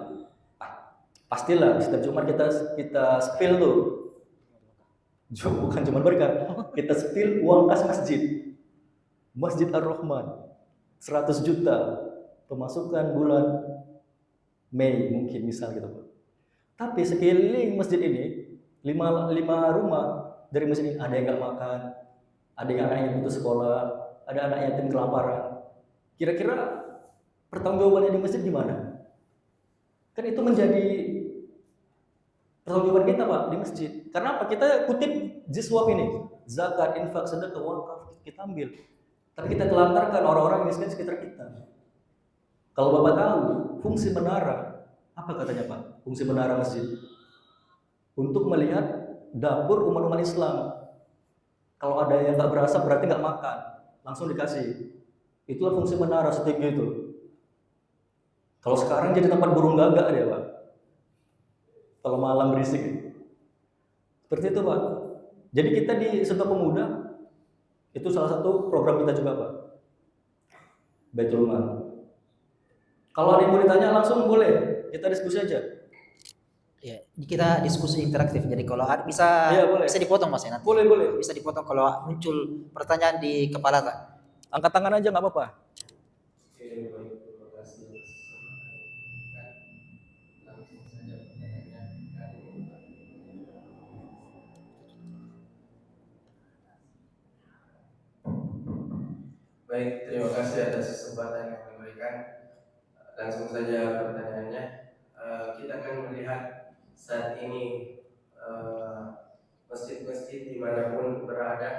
S4: pastilah setiap Jumat kita spill tuh. Bukan cuma berkah, kita spill uang kas masjid. Masjid Ar-Rahman 100 juta pemasukan bulan Mei mungkin misal gitu Pak. Tapi sekeliling masjid ini 5 rumah dari masjid ini ada yang nggak makan, ada yang anaknya putus sekolah, ada anak yatim kelaparan. Kira-kira pertanggungjawabannya di masjid gimana? Kan itu menjadi pertanggungjawaban kita Pak di masjid. Karena apa? Kita kutip jiswaf ini, zakat, infak, sedekah, wakaf kita ambil. Tapi kita telantarkan orang-orang yang miskin sekitar kita. Kalau Bapak tahu fungsi menara, apa katanya Pak? Fungsi menara masjid untuk melihat dapur umat-umat Islam. Kalau ada yang nggak berasa berarti nggak makan, langsung dikasih. Itulah fungsi menara setinggi itu. Kalau sekarang jadi tempat burung gagak dia Pak. Kalau malam berisik. Seperti itu Pak. Jadi kita di Sentuh Pemuda itu salah satu program kita juga Pak. Baitul Mal. Kalau ada yang mau ditanya langsung boleh, kita diskusi aja.
S1: Ya, kita diskusi interaktif. Jadi kalau bisa
S4: Iya, boleh.
S1: bisa dipotong Mas ya nanti.
S4: Boleh.
S1: Bisa dipotong kalau muncul pertanyaan di kepala Pak.
S4: Angkat tangan aja nggak apa-apa.
S2: Oke, baik, terima kasih. Langsung saja pertanyaannya. Baik, terima kasih atas kesempatan yang diberikan. Langsung saja pertanyaannya. Kita akan melihat saat ini masjid-masjid dimanapun berada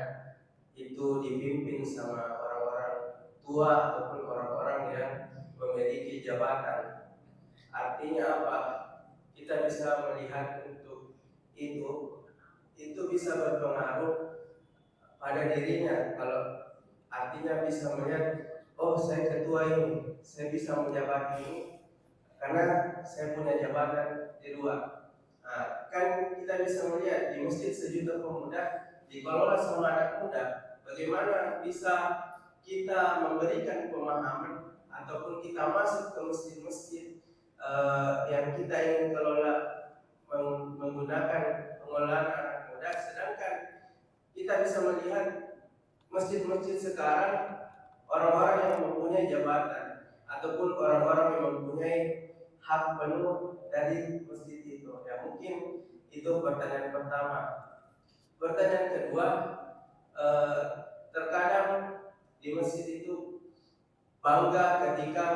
S2: itu dipimpin sama orang-orang tua ataupun orang-orang yang memiliki jabatan. Artinya apa? Kita bisa melihat untuk itu bisa berpengaruh pada dirinya. Kalau artinya bisa melihat, oh saya ketua ini, saya bisa menjabat ini karena saya punya jabatan di luar. Nah, kan kita bisa melihat di Masjid Sejuta Pemuda dikelola sama anak muda, bagaimana bisa kita memberikan pemahaman ataupun kita masuk ke masjid-masjid yang kita ingin kelola menggunakan pengelolaan anak muda, sedangkan kita bisa melihat masjid-masjid sekarang orang-orang yang mempunyai jabatan ataupun orang-orang yang mempunyai hak penuh dari masjid itu. Ya mungkin itu pertanyaan pertama. Pertanyaan kedua, terkadang di masjid itu bangga ketika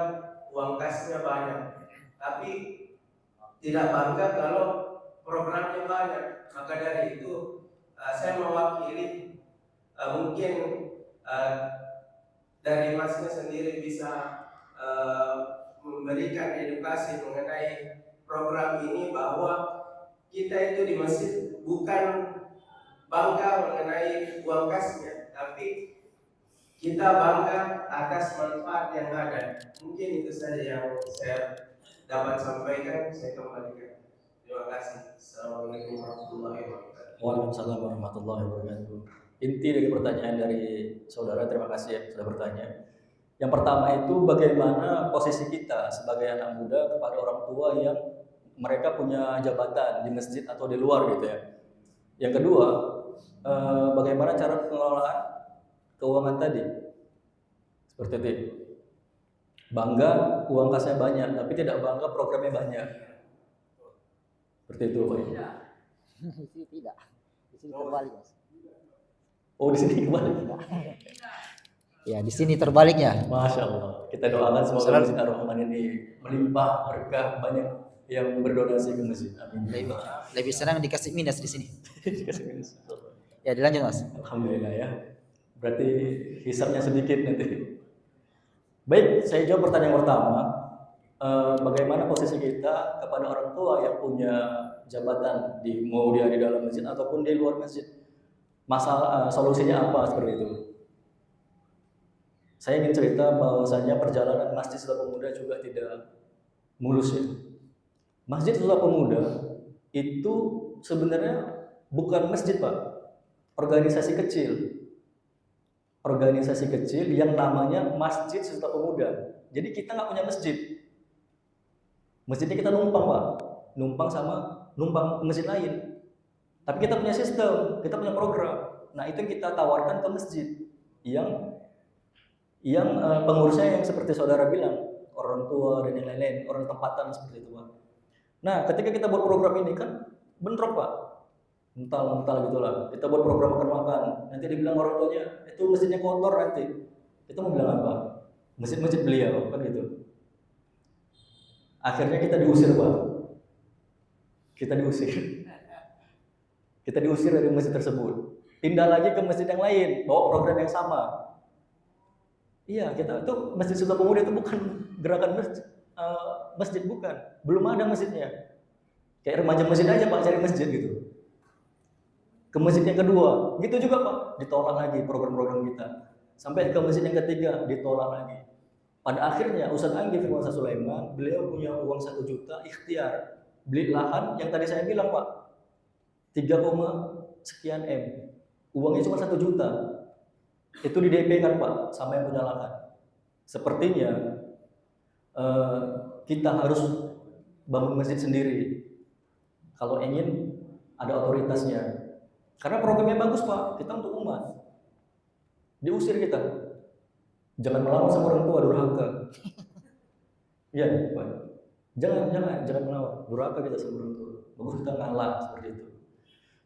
S2: uang kasnya banyak, tapi tidak bangga kalau programnya banyak. Maka dari itu saya mewakili mungkin dari masnya sendiri bisa memberikan edukasi mengenai program ini, bahwa kita itu di masjid bukan bangga mengenai uang kasnya, tapi kita bangga atas manfaat yang ada. Mungkin itu saja yang saya dapat sampaikan. Saya kembalikan. Terima kasih. Assalamualaikum warahmatullahi wabarakatuh.
S4: Waalaikumsalam warahmatullahi wabarakatuh. Inti dari pertanyaan dari saudara, terima kasih ya sudah bertanya. Yang pertama itu bagaimana posisi kita sebagai anak muda kepada orang tua yang mereka punya jabatan di masjid atau di luar gitu ya. Yang kedua, bagaimana cara pengelolaan keuangan tadi. Seperti itu. Bangga uang kasnya banyak, tapi tidak bangga programnya banyak. Seperti itu Pak.
S1: Tidak. Di sini terbalik Mas.
S4: Oh di sini kembali.
S1: Ya di sini terbaliknya.
S4: Masya Allah. Kita doakan semoga Masjid Ar-Rahman ini melimpah berkah, banyak yang berdonasi ke masjid. Amin.
S1: Lebih senang dikasih minus di sini.
S4: Dikasih minus.
S1: Ya dilanjut Mas.
S4: Alhamdulillah ya. Berarti hisapnya sedikit nanti. Baik, saya jawab pertanyaan pertama. Bagaimana posisi kita kepada orang tua yang punya jabatan mau dia di dalam masjid ataupun di luar masjid? Masalah solusinya apa seperti itu? Saya ingin cerita bahwasanya perjalanan Masjid Sejuta Pemuda juga tidak mulus ya. Masjid Sumpah Pemuda itu sebenarnya bukan masjid, Pak. Organisasi kecil yang namanya Masjid Sumpah Pemuda. Jadi kita nggak punya masjid. Masjidnya kita numpang, Pak. Numpang ke masjid lain. Tapi kita punya sistem, kita punya program. Nah, itu yang kita tawarkan ke masjid yang pengurusnya yang seperti saudara bilang, orang tua dan yang lain-lain, orang tempatan seperti itu, Pak. Nah, ketika kita buat program ini kan bentrok, Pak. Mental gitulah. Kita buat program makan-makan. Nanti dibilang orang tuanya, itu masjidnya kotor nanti. Kita mau bilang apa? Masjid beliau, kan gitu. Akhirnya kita diusir, Pak. Kita diusir dari masjid tersebut. Pindah lagi ke masjid yang lain, bawa program yang sama. Iya, kita itu Masjid Sumpah Pemuda itu bukan gerakan masjid bukan. Belum ada masjidnya. Kayak remaja masjid aja, Pak, cari masjid gitu. Ke masjid yang kedua, gitu juga, Pak, ditolak lagi program-program kita. Sampai ke masjid yang ketiga, ditolak lagi. Pada akhirnya Ustadz Anggi Firmansyah Sulaiman, beliau punya uang 1 juta ikhtiar beli lahan yang tadi saya bilang, Pak, 3, sekian M. Uangnya cuma 1 juta. Itu di DP kan, Pak, sama yang punya lahan. Sepertinya kita harus bangun masjid sendiri kalau ingin ada otoritasnya. Karena programnya bagus, Pak, kita untuk umat. Diusir kita. Jangan melawan sama orang tua, durhaka. Iya, Pak. Jangan melawan, durhaka kita sama orang tua. Bagus kita ngalah seperti itu.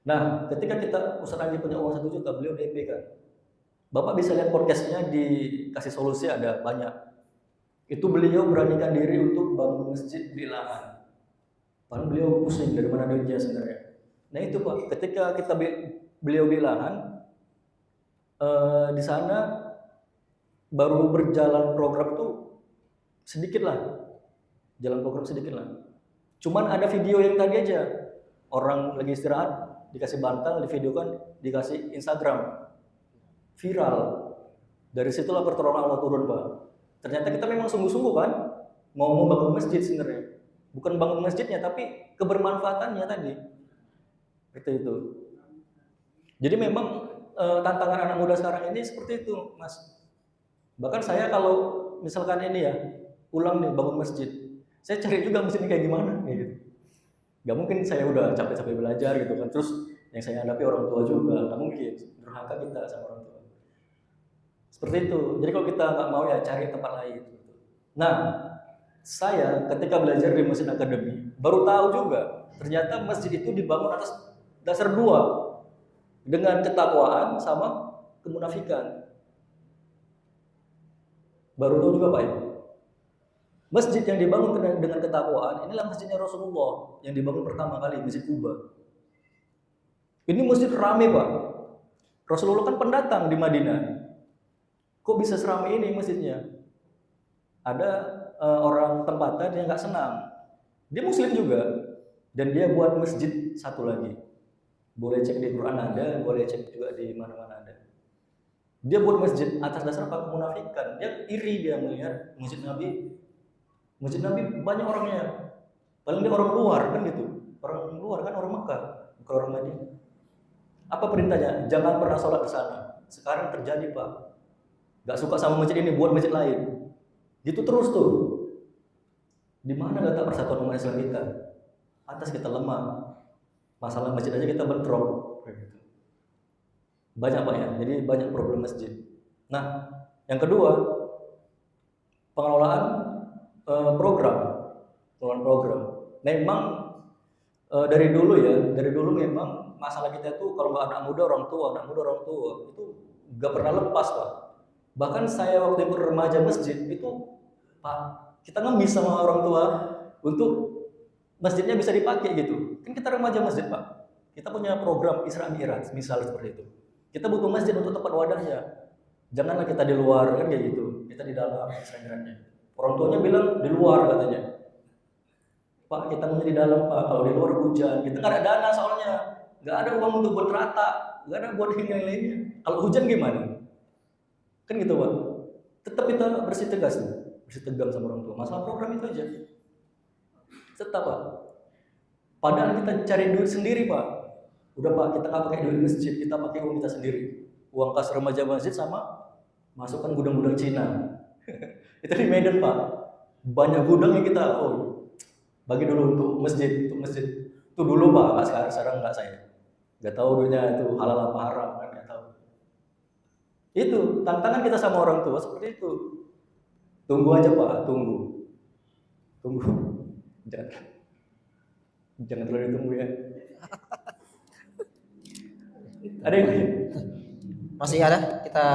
S4: Nah, ketika kita Ustadz Anggi punya uang 1 juta, beliau DP kan. Bapak bisa lihat podcastnya di Kasih Solusi ada banyak. Itu beliau beranikan diri untuk bangun masjid di lahan. Padahal beliau pusing dari mana duitnya sebenarnya. Nah itu, Pak, ketika beliau beli lahan, di sana baru berjalan program tuh sedikit lah. Cuman ada video yang tadi aja. Orang lagi istirahat, dikasih bantal, divideokan, dikasih Instagram. Viral. Dari situlah pertolongan Allah turun, Pak. Ternyata kita memang sungguh-sungguh kan mau membangun masjid sebenarnya. Bukan bangun masjidnya, tapi kebermanfaatannya tadi. Seperti itu. Jadi memang tantangan anak muda sekarang ini seperti itu, Mas. Bahkan saya kalau misalkan ini ya, pulang nih bangun masjid, saya cari juga masjidnya kayak gimana, kayak gitu. Gak mungkin saya udah capek-capek belajar gitu kan, terus yang saya hadapi orang tua juga, gak mungkin, durhaka kita sama orang tua. Seperti itu. Jadi kalau kita nggak mau ya cari tempat lain. Nah, saya ketika belajar di Masjid Akademi baru tahu juga ternyata masjid itu dibangun atas dasar 2, dengan ketakwaan sama kemunafikan. Baru tahu juga, Pak, ya. Masjid yang dibangun dengan ketakwaan inilah masjidnya Rasulullah yang dibangun pertama kali, Masjid Kuba. Ini masjid ramai, Pak. Rasulullah kan pendatang di Madinah. Kok bisa seramai ini masjidnya? Ada orang tempatan yang nggak senang. Dia Muslim juga, dan dia buat masjid satu lagi. Boleh cek di Quran ada, boleh cek juga di mana-mana ada. Dia buat masjid atas dasar apa? Kemunafikan. Dia iri, dia melihat masjid Nabi banyak orangnya. Paling dia orang luar kan gitu. Orang luar kan orang Mekah, bukan orang Madinah. Apa perintahnya? Jangan pernah sholat di sana. Sekarang terjadi, Pak. Gak suka sama masjid ini, buat masjid lain. Gitu terus tuh. Di mana letak persatuan umat Islam kita? Atas kita lemah. Masalah masjid aja kita bentrok. Banyak, Pak, ya. Jadi banyak problem masjid. Nah, yang kedua, pengelolaan program. Memang dari dulu memang masalah kita itu kalau nggak anak muda orang tua itu nggak pernah lepas, Pak. Bahkan saya waktu itu remaja masjid itu, Pak, kita ngemis sama orang tua untuk masjidnya bisa dipakai gitu. Kan kita remaja masjid, Pak. Kita punya program Isra Mi'raj, misal seperti itu. Kita butuh masjid untuk tempat wadahnya. Janganlah kita di luar kan kayak gitu. Kita di dalam Isra Mi'rajnya. Orang tuanya bilang di luar katanya. Pak, kita mau di dalam, Pak. Kalau di luar hujan, kita nggak ada dana soalnya. Nggak ada uang untuk buat rata, nggak ada buat yang lainnya. Kalau hujan gimana? Kan gitu, Pak. Tetap kita bersih tegas sama orang tua. Masalah program itu aja. Tetap, Pak. Padahal kita cari duit sendiri Pak. Udah Pak, kita nggak pakai duit masjid, kita pakai uang kita sendiri. Uang kas remaja masjid sama masukkan gudang-gudang Cina. Itu di Medan Pak. Banyak gudang yang kita bagi dulu untuk masjid. Itu dulu Pak, nggak sekarang nggak saya. Nggak tahu duitnya itu halal apa haram kan nggak tahu. Itu tantangan kita sama orang tua seperti itu. Tunggu aja Pak, tunggu. Jangan terlalu ditunggu ya. Ada yang lain?
S1: Masih ada? Kita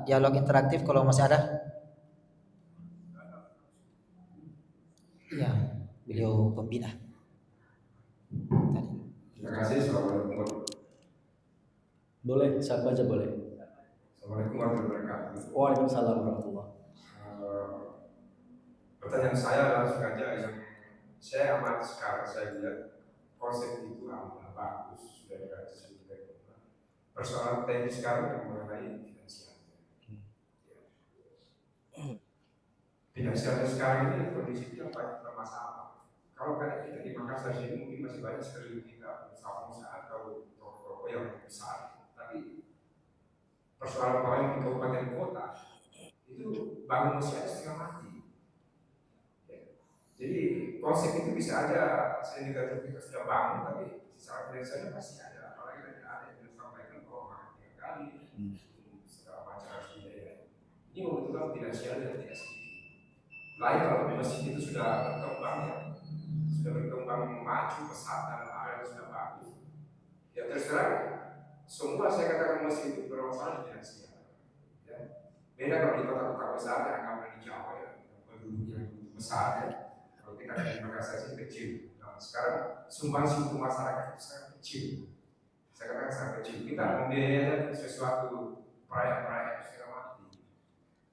S1: dialog interaktif kalau masih ada. Ya, beliau pembina. Tadi.
S3: Terima kasih. Assalamualaikum.
S4: Boleh, siapa aja boleh.
S3: Assalamualaikum warahmatullahi wabarakatuh.
S4: Waalaikumsalam warahmatullahi.
S3: Pertanyaan saya langsung aja yang saya amati sekarang, saya lihat konsep itu amat bagus, sudah dikaji juga. Persoalan teknis sekarang yang mengenai finansial. Finansialnya sekarang ini kondisinya banyak bermasalah. Kalau kayak kita di Makassar sini mungkin masih banyak sekali kita usaha atau toko-toko yang besar, tapi persoalan orang di kabupaten kota itu bangun usia setengah mati. Jadi konsep itu bisa aja saya negatif kita sudah bangun, tapi secara finansialnya pasti ada. Apalagi tadi ada yang disampaikan bahwa 3 kali segala macam harus dibiayai. Ini membutuhkan finansial yang tidak sedikit. Lain kalau masjid itu sudah berkembang maju pesat dan area sudah bagus. Ya terserah. Semua saya katakan masjid itu bermasalah finansial. Ya. Beda kalau di kota-kota besar yang kami di Jawa ya, penduduknya besar ya. Kalau kita di Makassar sih kecil. Nah, sekarang sumbangsi untuk masyarakat itu sangat kecil. Saya katakan sangat kecil. Kita membiayai sesuatu proyek-proyek setengah mati.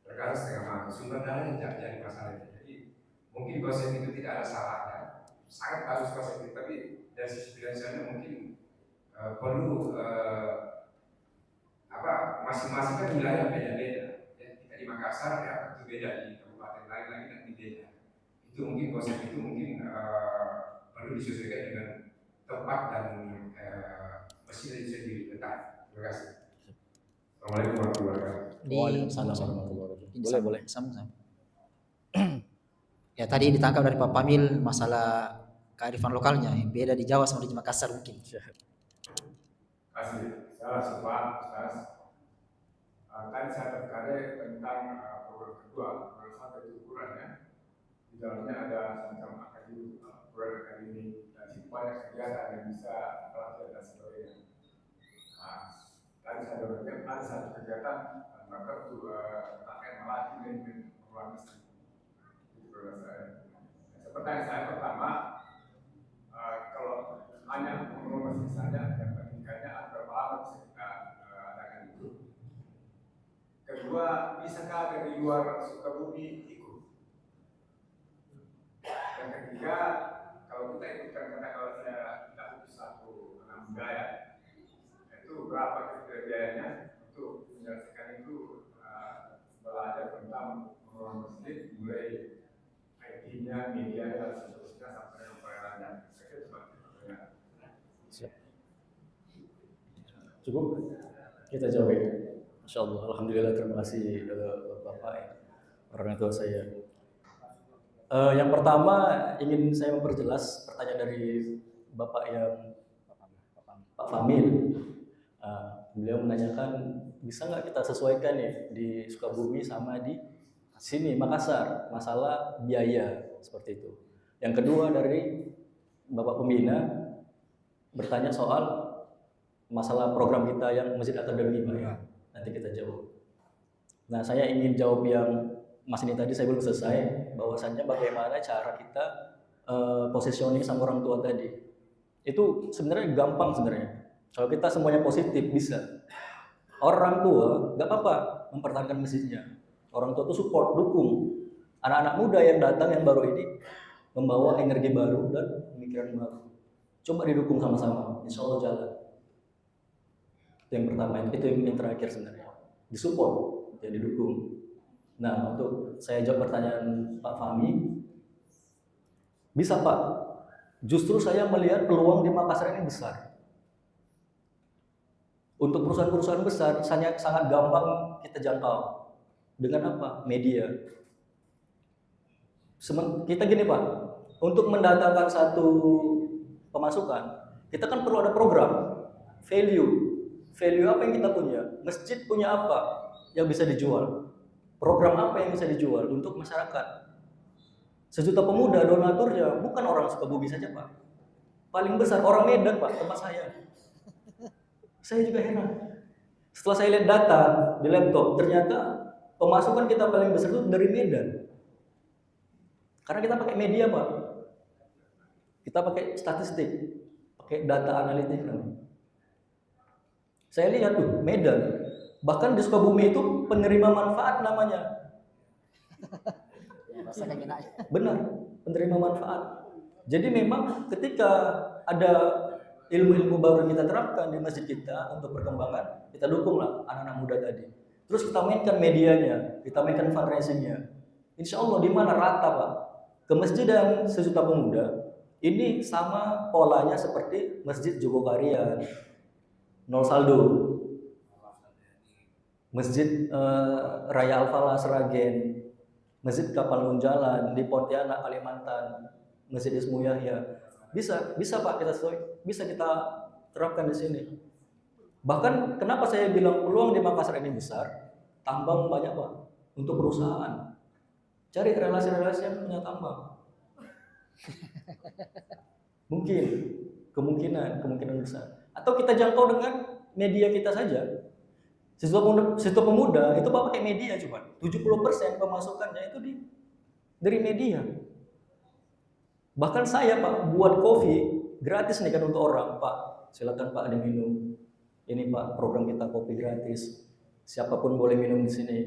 S3: Terkadang setengah mati. Sumber dana yang jadi masalah. Jadi mungkin konsep itu tidak ada salahnya. Sangat bagus konsep itu, tapi dari sisi finansialnya mungkin perlu masing-masing kan wilayah beda-beda. Ya, kita di Makassar ya itu beda, di kabupaten lain lagi dan beda. Itu mungkin konsep itu mungkin perlu disesuaikan dengan tempat dan mesin yang bisa diletak. Terima kasih. Assalamualaikum warahmatullahi wabarakatuh.
S4: Waalaikumsalam warahmatullahi wabarakatuh. Boleh.
S1: Sambung. Ya tadi ditangkap dari Pak Pamil masalah kearifan lokalnya yang beda di Jawa sama di Makassar mungkin.
S3: Kasih, saya sempat, tadi saya terkait tentang program kedua, program satu itu ukurannya, di dalamnya ada semacam akademi, program akademi, dan banyak kegiatan yang bisa pelatihan dan sebagainya. Tadi saya dengarnya ada satu kegiatan, maka itu terkait melatih manajemen pengelolaan mesin. Itu program saya. Pertanyaan saya pertama, kalau hanya mengelola mesin saja, yang pentingnya berapa lama bisa kita adakan itu. Kedua, bisakah dari luar Sukabumi ikut? Yang ketiga, kalau kita ikutkan kalau saya dapat satu anak budaya, itu berapa biayanya untuk menyelesaikan itu, belajar tentang mengelola masjid, mulai IT-nya, media dan seterusnya sampai yang perjalanan.
S4: Cukup? Kita jawab ya. Masya Allah, Alhamdulillah, terima kasih Bapak ya, orang tua saya. Yang pertama ingin saya memperjelas pertanyaan dari Bapak yang Pak Famil. Beliau menanyakan bisa nggak kita sesuaikan ya di Sukabumi sama di sini Makassar, masalah biaya seperti itu. Yang kedua dari Bapak Pembina bertanya soal masalah program kita yang Masjid Akademi Pak ya. Nanti kita jawab. Nah, saya ingin jawab yang Mas ini tadi saya belum selesai, bahwasannya bagaimana cara kita positioning sama orang tua tadi. Itu sebenarnya gampang sebenarnya. Kalau kita semuanya positif bisa. Orang tua nggak apa-apa mempertahankan masjidnya. Orang tua itu support, dukung. Anak-anak muda yang datang yang baru ini membawa energi baru dan pemikiran baru. Coba didukung sama-sama, insya Allah jalan. Itu yang pertama, itu yang terakhir sebenarnya. Disupport, ya didukung. Nah, untuk saya jawab pertanyaan Pak Fahmi, bisa Pak, Justru saya melihat peluang di Makassar ini besar. Untuk perusahaan-perusahaan besar sangat gampang kita jangkau. Dengan apa? Media. Kita gini Pak, untuk mendatangkan satu pemasukan, kita kan perlu ada program, value apa yang kita punya, masjid punya apa yang bisa dijual, program apa yang bisa dijual untuk masyarakat. 1 juta pemuda donaturnya bukan orang Sukabumi saja Pak, paling besar orang Medan Pak, tempat saya juga heran. Setelah saya lihat data di laptop, ternyata pemasukan kita paling besar itu dari Medan. Karena kita pakai media Pak, kita pakai statistik, pakai data analitik. Saya lihat tuh Medan, bahkan di Sukabumi itu penerima manfaat namanya. Benar, penerima manfaat. Jadi memang ketika ada ilmu-ilmu baru yang kita terapkan di masjid kita untuk perkembangan, kita dukunglah anak-anak muda tadi. Terus kita mainkan medianya, kita mainkan fundraisingnya. Insya Allah di mana rata Pak, ke masjid dan 1 juta pemuda ini sama polanya seperti Masjid Jogokarian, Nol Saldo, Masjid Raya Al-Falah Sragen, Masjid Kapal Munjalan di Pontianak, Kalimantan, Masjid Ismu Yahya. Bisa Pak, bisa kita terapkan di sini. Bahkan kenapa saya bilang peluang di Makassar ini besar? Tambang banyak Pak untuk perusahaan. Cari relasi-relasi yang punya tambang. Mungkin, kemungkinan besar. Atau kita jangkau dengan media kita saja. Siswa pemuda itu Pak pakai media cuma 70% pemasukannya itu dari media. Bahkan saya Pak buat kopi gratis nih kan untuk orang, Pak. Silakan Pak diminum. Ini Pak program kita kopi gratis. Siapapun boleh minum di sini.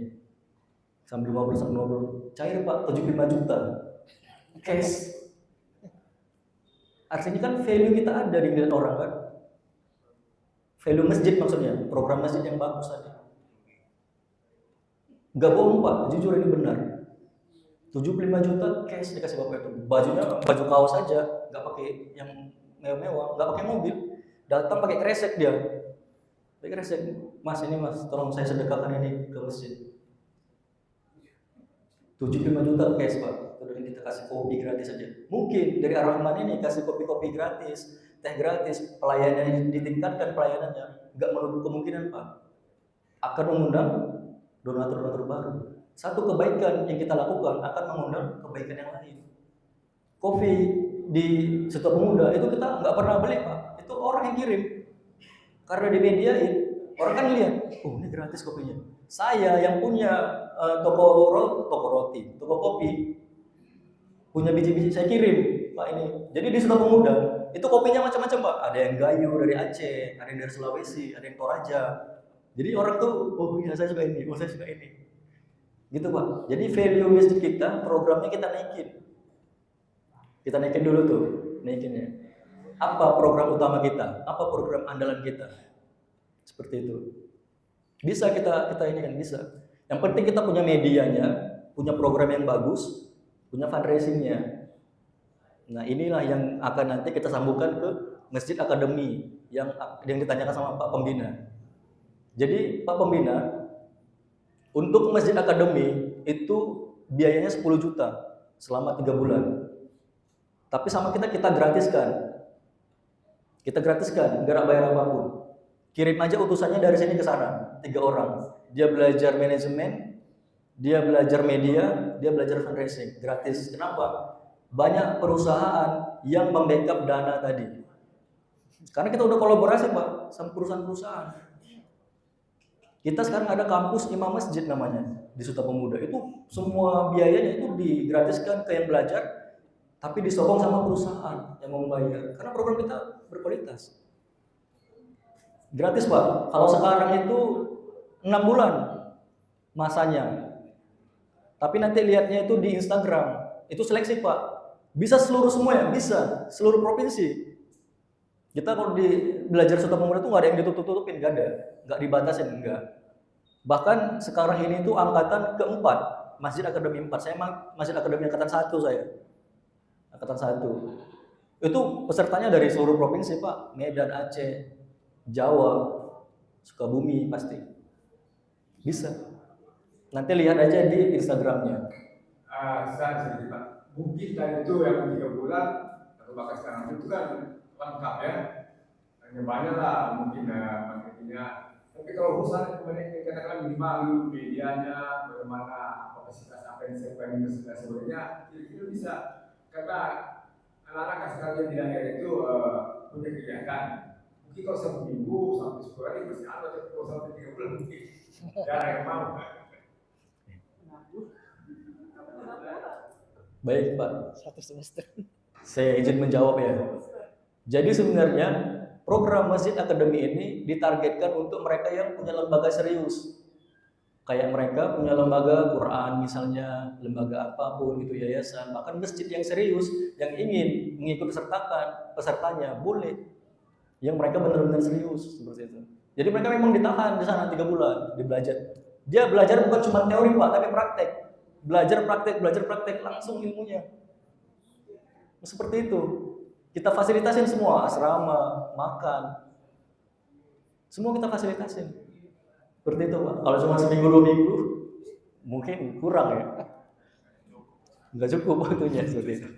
S4: Sambil ngobrol, cair Pak 75 juta. Cash. Artinya kan value kita ada di dilihat orang kan. Value masjid maksudnya, program masjid yang bagus tadi. Gak bohong Pak, jujur ini benar. 75 juta cash dikasih Bapak itu. Bajunya baju kaos saja, gak pakai yang mewah-mewah, gak pakai mobil. Datang pakai kresek dia. Pakai kresek, Mas ini Mas, tolong saya sedekahkan ini ke masjid. 75 juta cash Pak, kemudian kita kasih kopi gratis saja. Mungkin dari Ar-Rahman ini kasih kopi-kopi gratis, teh gratis, pelayanannya ditingkatkan pelayanannya, nggak menutup kemungkinan Pak akan mengundang donatur-donatur baru. Satu kebaikan yang kita lakukan akan mengundang kebaikan yang lain. Kopi di Sito Pemuda itu kita nggak pernah beli Pak, itu orang yang kirim karena dimediain, orang kan lihat, oh ini gratis kopinya. Saya yang punya toko roti, toko kopi, punya biji-biji saya kirim Pak ini. Jadi di Sito Pemuda itu kopinya macam-macam Pak. Ada yang Gayo dari Aceh, ada yang dari Sulawesi, ada yang Toraja. Jadi orang tuh, oh iya saya suka ini, oh saya suka ini. Gitu Pak. Jadi value masjid kita, programnya kita naikin. Kita naikin dulu tuh, naikinnya. Apa program utama kita? Apa program andalan kita? Seperti itu. Bisa kita ini kan bisa. Yang penting kita punya medianya, punya program yang bagus, punya fundraisingnya. Nah inilah yang akan nanti kita sambungkan ke Masjid Akademi yang ditanyakan sama Pak Pembina. Jadi Pak Pembina, untuk Masjid Akademi itu biayanya 10 juta selama 3 bulan. Tapi sama kita gratiskan. Kita gratiskan, nggak bayar apapun. Kirim aja utusannya dari sini ke sana, 3 orang. Dia belajar manajemen, dia belajar media, dia belajar fundraising, gratis. Kenapa? Banyak perusahaan yang membackup dana tadi. Karena kita udah kolaborasi Pak sama perusahaan-perusahaan. Kita sekarang ada kampus Imam Masjid namanya di Sito Pemuda. Itu semua biayanya itu digratiskan ke yang belajar, tapi disokong sama perusahaan yang mau membayar. Karena program kita berkualitas. Gratis Pak. Kalau sekarang itu 6 bulan masanya. Tapi nanti lihatnya itu di Instagram. Itu seleksi Pak. Bisa seluruh semua ya, bisa seluruh provinsi. Kita kalau di belajar Sito Pemuda itu nggak ada yang ditutup-tutupin, nggak ada, nggak dibatasin, nggak. Bahkan sekarang ini itu angkatan keempat, Masjid Akademi 4. Saya Masjid Akademi angkatan 1 saya, angkatan 1. Itu pesertanya dari seluruh provinsi Pak, Medan, Aceh, Jawa, Sukabumi pasti bisa. Nanti lihat aja di Instagramnya.
S5: Saya sedikit Pak. Mungkin tadi itu yang 3 bulan atau bahkan sekarang itu kan lengkap ya. Hanya banyak lah mungkin marketingnya. Tapi kalau urusan kemudian katakan minimal medianya, bagaimana kapasitas apa yang saya pengen sebenarnya, itu bisa. Karena anak-anak sekarang di daerah itu punya kegiatan. Mungkin kalau 1 minggu sampai 10 hari masih ada, tapi kalau sampai 3 bulan mungkin jarang yang mau.
S4: Baik Pak,
S1: Satu semester.
S4: saya izin menjawab ya. Jadi sebenarnya program Masjid Academy ini ditargetkan untuk mereka yang punya lembaga serius. Kayak mereka punya lembaga Quran misalnya, lembaga apapun itu, yayasan, bahkan masjid yang serius yang ingin mengikut sertakan pesertanya boleh. Yang mereka benar-benar serius seperti itu. Jadi mereka memang ditahan di sana 3 bulan, belajar. Dia belajar bukan cuma teori Pak, tapi praktek. Belajar praktek langsung ilmunya. Seperti itu. Kita fasilitasin semua, asrama, makan. Semua kita fasilitasin. Seperti itu Pak. Kalau cuma seminggu 2 minggu, mungkin kurang ya. Nggak cukup waktunya seperti itu.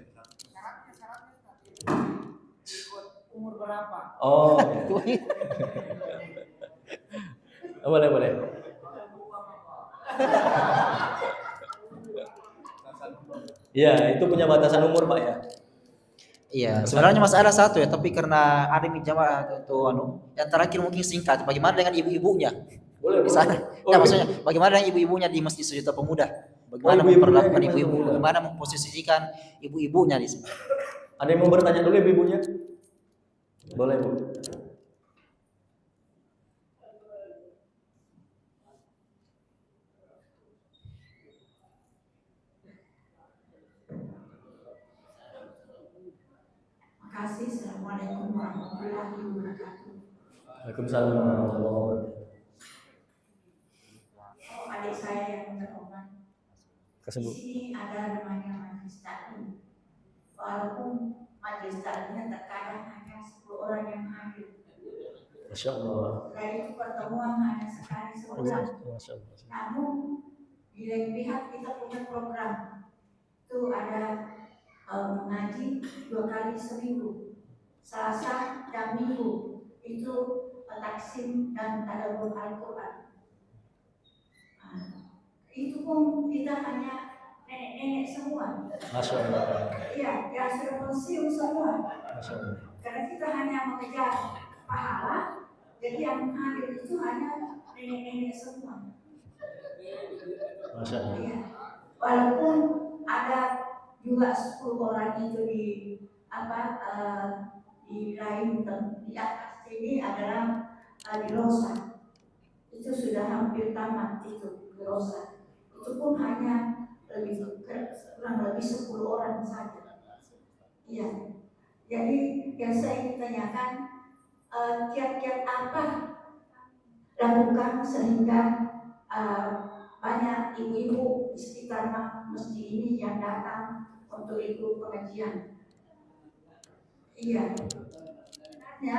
S1: Umur berapa?
S4: Oh, boleh. Ya, itu punya batasan umur Pak ya.
S1: Iya, sebenarnya masih ada satu ya, tapi karena ada jamaah itu yang terakhir mungkin singkat. Bagaimana dengan ibu-ibunya
S4: Boleh.
S1: di sana?
S4: Oh,
S1: Maksudnya bagaimana dengan ibu-ibunya di Masjid Sejuta Pemuda? Bagaimana
S4: ibu-ibunya
S1: memperlakukan
S4: di Masjid
S1: ibu-ibu?
S4: Pemuda.
S1: Bagaimana memposisikan ibu-ibunya di sini?
S4: Ada yang mau bertanya dulu ibu-ibunya? Boleh Bu.
S6: Makasih. Assalamualaikum warahmatullahi wabarakatuh.
S4: Waalaikumsalam warahmatullahi wabarakatuh.
S6: Adik saya yang terhormat, di
S4: Kasih Bu.
S6: sini ada namanya majelis taklim. Walaupun majelis taklimnya terkadang hanya 10 orang yang hadir.
S4: Masya Allah.
S6: Dan itu pertemuan hanya sekali sebulan.
S4: Masya Allah.
S6: Namun di lain pihak kita punya program. Itu ada mengaji 2 kali seminggu, Selasa dan Minggu. Itu taksim dan tadabbur Al-Quran. Itu pun kita hanya nenek-nenek semua.
S4: Masya Allah.
S6: Iya, yang sudah pensiun semua.
S4: Masya Allah.
S6: Karena kita hanya mengejar pahala, jadi yang hadir itu hanya nenek-nenek semua.
S4: Masya Allah.
S6: Iya. Walaupun ada juga 10 orang itu di di lain di atas sini adalah di Rosa. Itu sudah hampir tamat itu di Rosa. Itu pun hanya kurang lebih 10 orang saja. Iya. Jadi yang saya ingin tanyakan, kiat-kiat apa lakukan sehingga banyak ibu-ibu di sekitar masjid ini yang datang untuk ikut pengajian. Iya. Ya,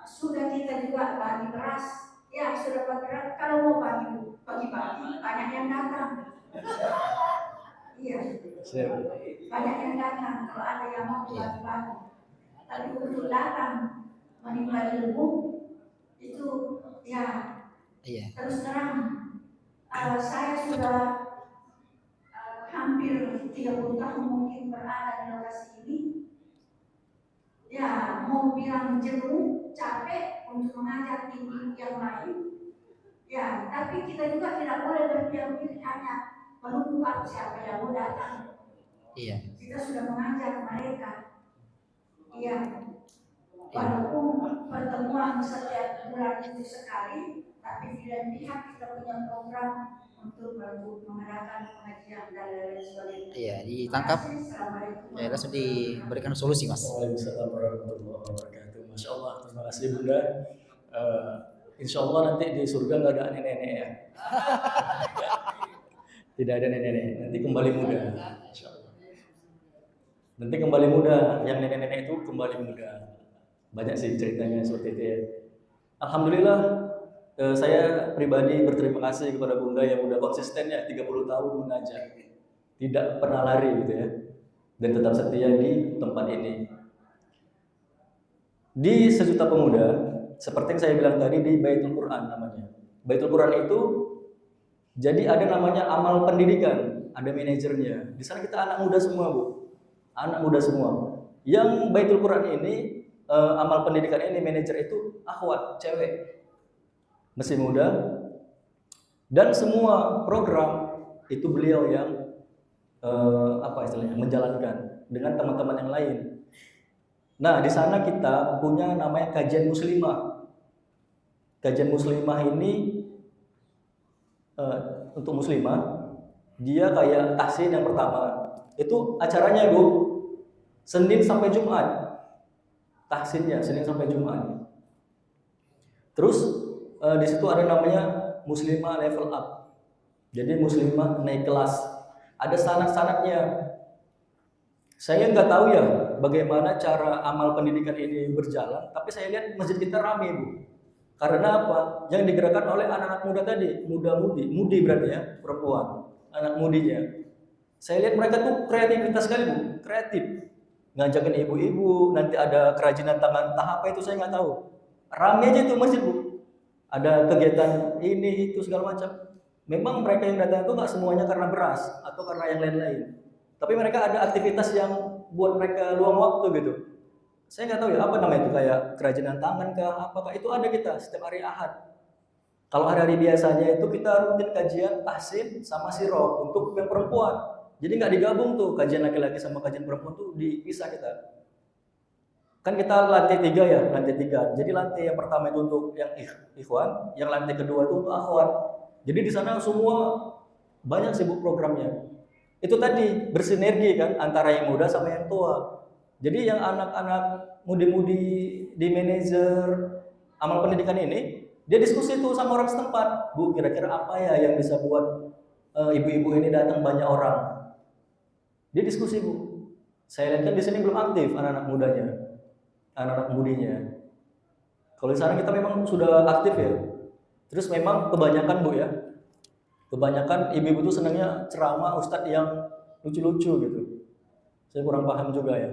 S6: sudah kita juga bagi beras. Ya, sudah bagi beras. Kalau mau pagi-pagi banyak yang datang. Iya. Banyak yang datang. Kalau ada yang mau bagi-bagi. Tapi untuk datang menimba ilmu itu ya terus terang. Saya sudah hampir 30 tahun mungkin berada di lokasi ini. Ya, mau bilang jenuh, capek untuk mengajar ibu yang lain. Ya, tapi kita juga tidak boleh berdiam diri hanya menunggu siapa yang mau datang.
S1: Iya.
S6: Kita sudah mengajar mereka. Iya. Walaupun pertemuan setiap bulan itu sekali, tapi di lain pihak kita punya program untuk mengadakan pengajian dan lain sebagainya.
S1: Iya, ditangkap. Ya, langsung diberikan solusi Mas.
S4: Waalaikumsalam warahmatullahi wabarakatuh. Masya Allah, terima kasih Bunda. Insya Allah nanti di surga nggak ada nenek-nenek ya. Tidak ada nenek-nenek, nanti kembali muda. Insya Allah. Nanti kembali muda, yang nenek-nenek itu kembali muda. Banyak sih ceritanya seperti itu ya. Alhamdulillah, saya pribadi berterima kasih kepada Bunda yang udah konsisten ya 30 tahun mengajar. Tidak pernah lari gitu ya. Dan tetap setia di tempat ini. Di Sejuta Pemuda, seperti yang saya bilang tadi, di Baitul Quran namanya. Baitul Quran itu jadi ada namanya amal pendidikan, ada manajernya. Di sana kita anak muda semua, Bu. Anak muda semua. Yang Baitul Quran ini, amal pendidikan ini, manajer itu akhwat, cewek. Masih muda. Dan semua program itu beliau yang menjalankan dengan teman-teman yang lain. Nah, di sana kita punya namanya kajian muslimah. Kajian muslimah ini untuk muslimah, dia kayak tahsin yang pertama. Itu acaranya, Bu, Senin sampai Jumat. Tahsinnya Senin sampai Jumat. Terus di situ ada namanya muslimah level up. Jadi muslimah naik kelas. Ada syarat-syaratnya. Saya nggak tahu ya bagaimana cara amal pendidikan ini berjalan, tapi saya lihat masjid kita ramai, Bu. Karena apa? Yang digerakkan oleh anak-anak muda tadi, mudi berarti ya, perempuan, anak mudinya. Saya lihat mereka tuh kreativitas sekali, Bu, kreatif. Ngajakin ibu-ibu, nanti ada kerajinan tangan, tahap apa itu saya nggak tahu. Ramai aja itu masjid, Bu. Ada kegiatan ini, itu, segala macam. Memang mereka yang datang itu nggak semuanya karena beras atau karena yang lain-lain. Tapi mereka ada aktivitas yang buat mereka luang waktu gitu. Saya nggak tahu ya apa namanya itu, kayak kerajinan tangan kah, apakah itu ada kita setiap hari Ahad. Kalau hari-hari biasanya itu kita rutin kajian tahsin sama sirah untuk yang perempuan. Jadi nggak digabung tuh kajian laki-laki sama kajian perempuan tuh dipisah kita. Kan kita lantai 3 ya, lantai 3. Jadi lantai yang pertama itu untuk yang ikhwan, yang lantai kedua itu untuk akhwat. Jadi di sana semua banyak sibuk programnya. Itu tadi bersinergi kan antara yang muda sama yang tua. Jadi yang anak-anak mudi-mudi di manajer amal pendidikan ini, dia diskusi tuh sama orang setempat. Bu, kira-kira apa ya yang bisa buat ibu-ibu ini datang banyak orang? Dia diskusi, Bu. Saya lihat kan di sini belum aktif anak-anak mudanya, anak-anak mudinya. Kalau di sana kita memang sudah aktif ya. Terus memang kebanyakan, Bu ya, kebanyakan ibu-ibu tuh senangnya ceramah ustadz yang lucu-lucu gitu. Saya kurang paham juga ya.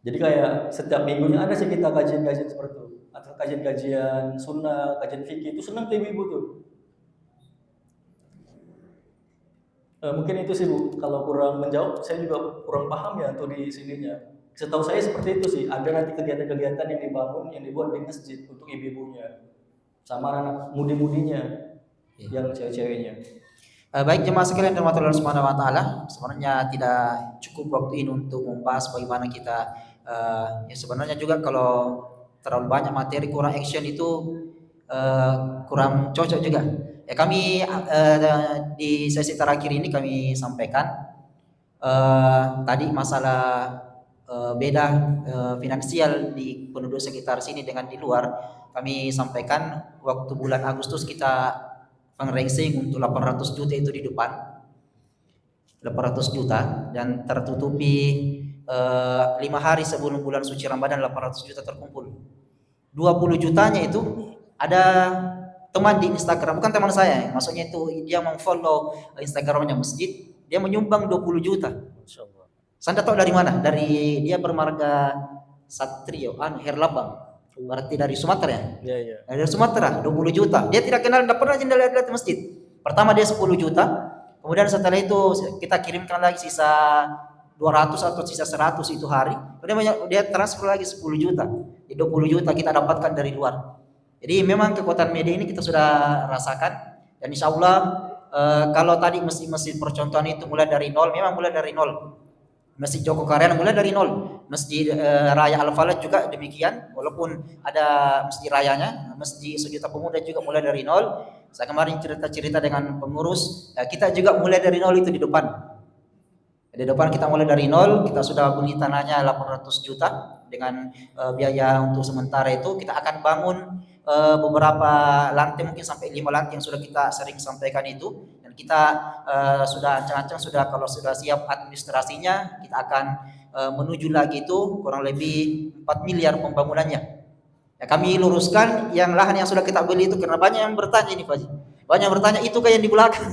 S4: Jadi kayak setiap minggunya ada sih kita kajian-kajian seperti itu. Atau kajian-kajian sunnah, kajian fikih, itu senang tuh ibu-ibu tuh. Mungkin itu sih, Bu. Kalau kurang menjawab, saya juga kurang paham ya untuk di sininya. Setahu saya seperti itu sih. Ada nanti kegiatan-kegiatan yang dibangun, yang dibuat di masjid untuk ibu-ibunya. Sama anak mudi-mudinya, yang cewek-ceweknya.
S1: Baik jemaah sekalian dirahmati Allah Subhanahu wa taala, sebenarnya tidak cukup waktu ini untuk membahas bagaimana kita ya sebenarnya juga kalau terlalu banyak materi kurang action itu kurang cocok juga. Ya kami di sesi terakhir ini kami sampaikan tadi masalah beda finansial di penduduk sekitar sini dengan di luar. Kami sampaikan waktu bulan Agustus kita fundraising untuk 800 juta itu di depan 800 juta dan tertutupi 5 hari sebelum bulan suci Ramadan 800 juta terkumpul. 20 jutanya itu ada teman di Instagram, bukan teman saya, maksudnya itu dia memfollow Instagramnya masjid, dia menyumbang 20 juta. Saya tahu dari mana? Dari dia bermarga Satrio Herlambang. Berarti dari Sumatera ya?
S4: Iya.
S1: Dari Sumatera, 20 juta. Dia tidak kenal, tidak pernah lihat di masjid. Pertama dia 10 juta, kemudian setelah itu kita kirimkan lagi sisa 200 atau sisa 100 itu hari. Kemudian dia transfer lagi 10 juta. Di 20 juta kita dapatkan dari luar. Jadi memang kekuatan media ini kita sudah rasakan. Dan insya Allah kalau tadi masjid-masjid percontohan itu mulai dari nol, memang mulai dari nol. Masjid Joko Karyan mulai dari nol. Masjid Raya Al-Falaj juga demikian, walaupun ada masjid rayanya. Masjid Sejuta Pemuda juga mulai dari nol. Saya kemarin cerita-cerita dengan pengurus, kita juga mulai dari nol itu di depan. Di depan kita mulai dari nol, kita sudah beli tanahnya 800 juta dengan biaya untuk sementara itu. Kita akan bangun beberapa lantai, mungkin sampai 5 lantai yang sudah kita sering sampaikan itu. Dan kita sudah ancang-ancang sudah kalau sudah siap administrasinya, kita akan menuju lagi itu kurang lebih 4 miliar pembangunannya. Ya, kami luruskan yang lahan yang sudah kita beli itu, karena banyak yang bertanya ini Pak Haji. Banyak yang bertanya, itu kayak yang di belakang.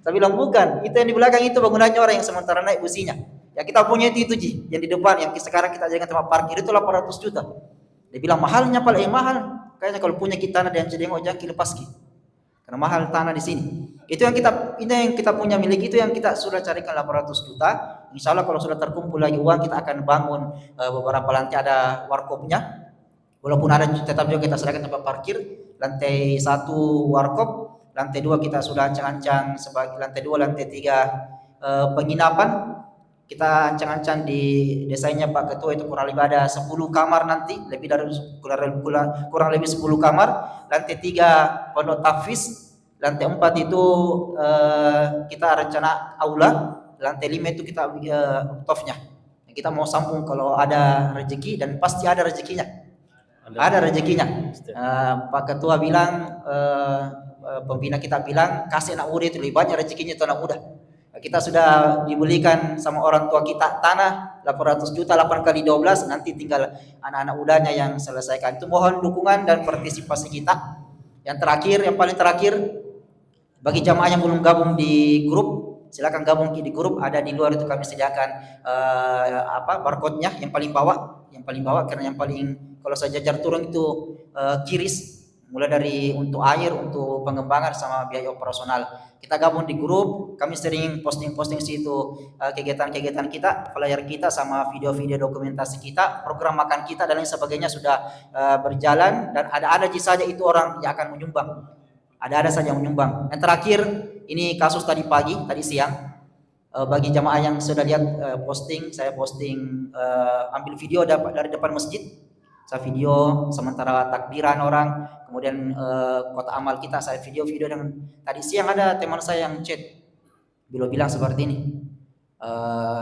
S1: Saya bilang bukan, itu yang di belakang itu bangunannya orang yang sementara naik businya. Ya kita punya itu Ji, yang di depan yang sekarang kita jadikan tempat parkir itu 800 juta. Dia bilang mahalnya paling mahal. Kayaknya kalau punya kita tanah dan Cedeng Ojaki lepas Ki. Karena mahal tanah di sini. Itu yang kita punya milik, itu yang kita sudah carikan 800 juta. Insya Allah kalau sudah terkumpul lagi uang, kita akan bangun beberapa lantai, ada warkopnya. Walaupun ada tetap juga kita sediakan tempat parkir. Lantai 1 warkop, lantai 2 kita sudah ancang-ancang sebagai lantai 2, lantai 3 penginapan. Kita ancang-ancang di desainnya Pak Ketua itu kurang lebih ada 10 kamar nanti, kurang lebih 10 kamar. Lantai 3 pondok tahfiz, lantai 4 itu kita rencana aula, lantai 5 itu kita tofnya. Kita mau sambung kalau ada rezeki, dan pasti ada rezekinya. Ada rezekinya. Pak Ketua bilang, pembina kita bilang, kasih anak muda itu lebih banyak rezekinya itu anak muda. Kita sudah dibelikan sama orang tua kita tanah 800 juta 8 kali 12, nanti tinggal anak-anak mudanya yang selesaikan. Itu mohon dukungan dan partisipasi kita. Yang terakhir, yang paling terakhir, bagi jamaah yang belum gabung di grup, silakan gabung di grup. Ada di luar itu kami sediakan barcode-nya yang paling bawah, karena yang paling kalau saya jajar turun itu kiris, mulai dari untuk air, untuk pengembangan sama biaya operasional. Kita gabung di grup, kami sering posting-posting situ kegiatan-kegiatan kita, flyer kita sama video-video dokumentasi kita, program makan kita dan lain sebagainya sudah berjalan, dan ada saja itu orang yang akan menyumbang. Ada saja yang menyumbang. Yang terakhir, ini kasus tadi siang, bagi jamaah yang sudah lihat saya posting ambil video dari depan masjid. Saya video sementara takbiran orang, kemudian kota amal kita saya video dan tadi siang ada teman saya yang chat, bilang seperti ini,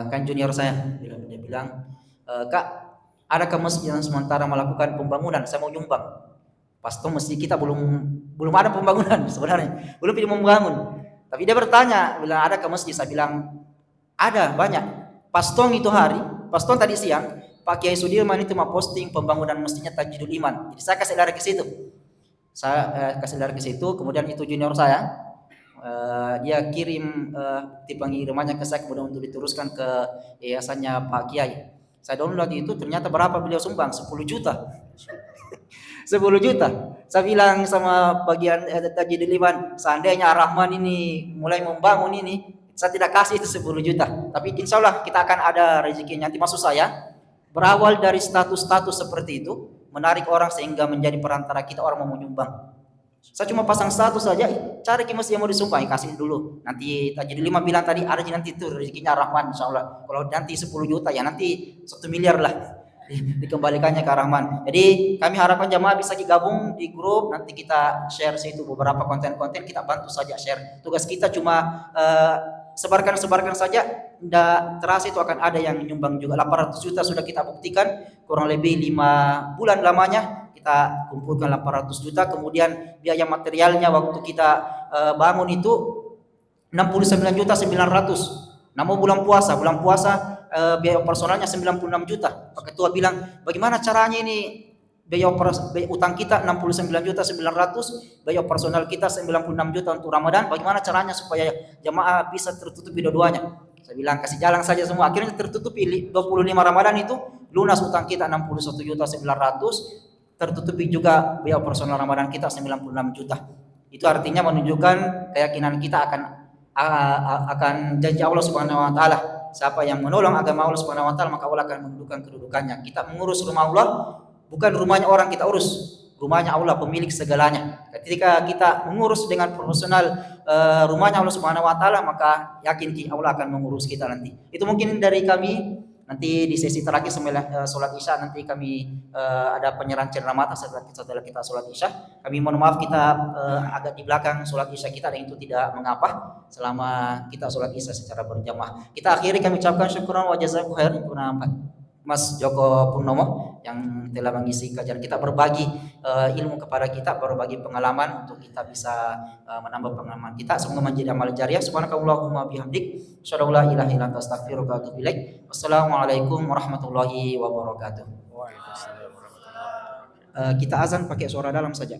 S1: kan junior saya, dia bilang, Kak, ada ke masjid yang sementara melakukan pembangunan, saya mau nyumbang. Pas itu masjid kita belum ada pembangunan sebenarnya, belum membangun. Tapi dia bertanya, bilang ada ke masjid, saya bilang ada banyak. Pas tadi siang Pak Kiai Sudirman itu mau posting pembangunan masjidnya Tajidul Iman. Jadi saya kasih lari ke situ. Kemudian itu junior saya, dia kirim pengirimannya ke saya, kemudian untuk diteruskan ke yayasannya Pak Kiai. Saya download itu, ternyata berapa beliau sumbang? 10 juta. 10 juta. Saya bilang sama bagian Tajidul Iman, seandainya Ar-Rahman ini mulai membangun ini, saya tidak kasih itu 10 juta. Tapi insya Allah kita akan ada rezekinya. Nanti maksud saya, berawal dari status seperti itu, menarik orang sehingga menjadi perantara kita, orang mau menyumbang. Saya cuma pasang status saja, cari ke masjid yang mau disumbang, kasih dulu. Nanti Tajidul Iman bilang tadi, ada nanti itu rezekinya Rahman, insya Allah. Kalau nanti 10 juta ya nanti 1 miliar lah dikembalikannya ke Rahman. Jadi kami harapkan jamaah bisa digabung di grup, nanti kita share situ beberapa konten-konten, kita bantu saja share. Tugas kita cuma sebarkan saja, tidak terasa itu akan ada yang menyumbang juga. 800 juta sudah kita buktikan, kurang lebih 5 bulan lamanya kita kumpulkan 800 juta. Kemudian biaya materialnya waktu kita bangun itu 69 juta 900. Namun bulan puasa biaya operasionalnya 96 juta. Pak Ketua bilang, bagaimana caranya ini biaya utang kita 69 juta 900, biaya operasional kita 96 juta untuk Ramadan, bagaimana caranya supaya jamaah bisa tertutupi dua-duanya? Saya bilang kasih jalan saja semua, akhirnya tertutupi 25 Ramadan itu lunas utang kita 61 juta 900, tertutupi juga biaya operasional Ramadan kita 96 juta. Itu artinya menunjukkan keyakinan kita akan janji Allah Subhanahu wa taala. Siapa yang menolong agama Allah Subhanahu wa taala, maka Allah akan mendudukan kedudukannya. Kita mengurus rumah Allah, bukan rumahnya orang kita urus, rumahnya Allah pemilik segalanya. Ketika kita mengurus dengan profesional rumahnya Allah Subhanahu wa taala, maka yakin Allah akan mengurus kita nanti. Itu mungkin dari kami. Nanti di sesi terakhir sholat Isya nanti kami ada penyerahan cendera mata setelah kita sholat Isya. Kami mohon maaf kita agak di belakang sholat Isya kita, dan itu tidak mengapa selama kita sholat Isya secara berjamaah. Kita akhiri, kami ucapkan syukuran wa jazakumullahu khairan. Mas Joko Purnomo yang telah mengisi kajian kita, berbagi ilmu kepada kita, berbagi pengalaman untuk kita bisa menambah pengalaman kita. Semoga menjadi amal jariah. Subhanakallahumma bihamdik, asyhadu an la ilaha illa anta astaghfiruka wa atubu ilaik. Wassalamualaikum warahmatullahi wabarakatuh. Kita azan pakai suara dalam saja.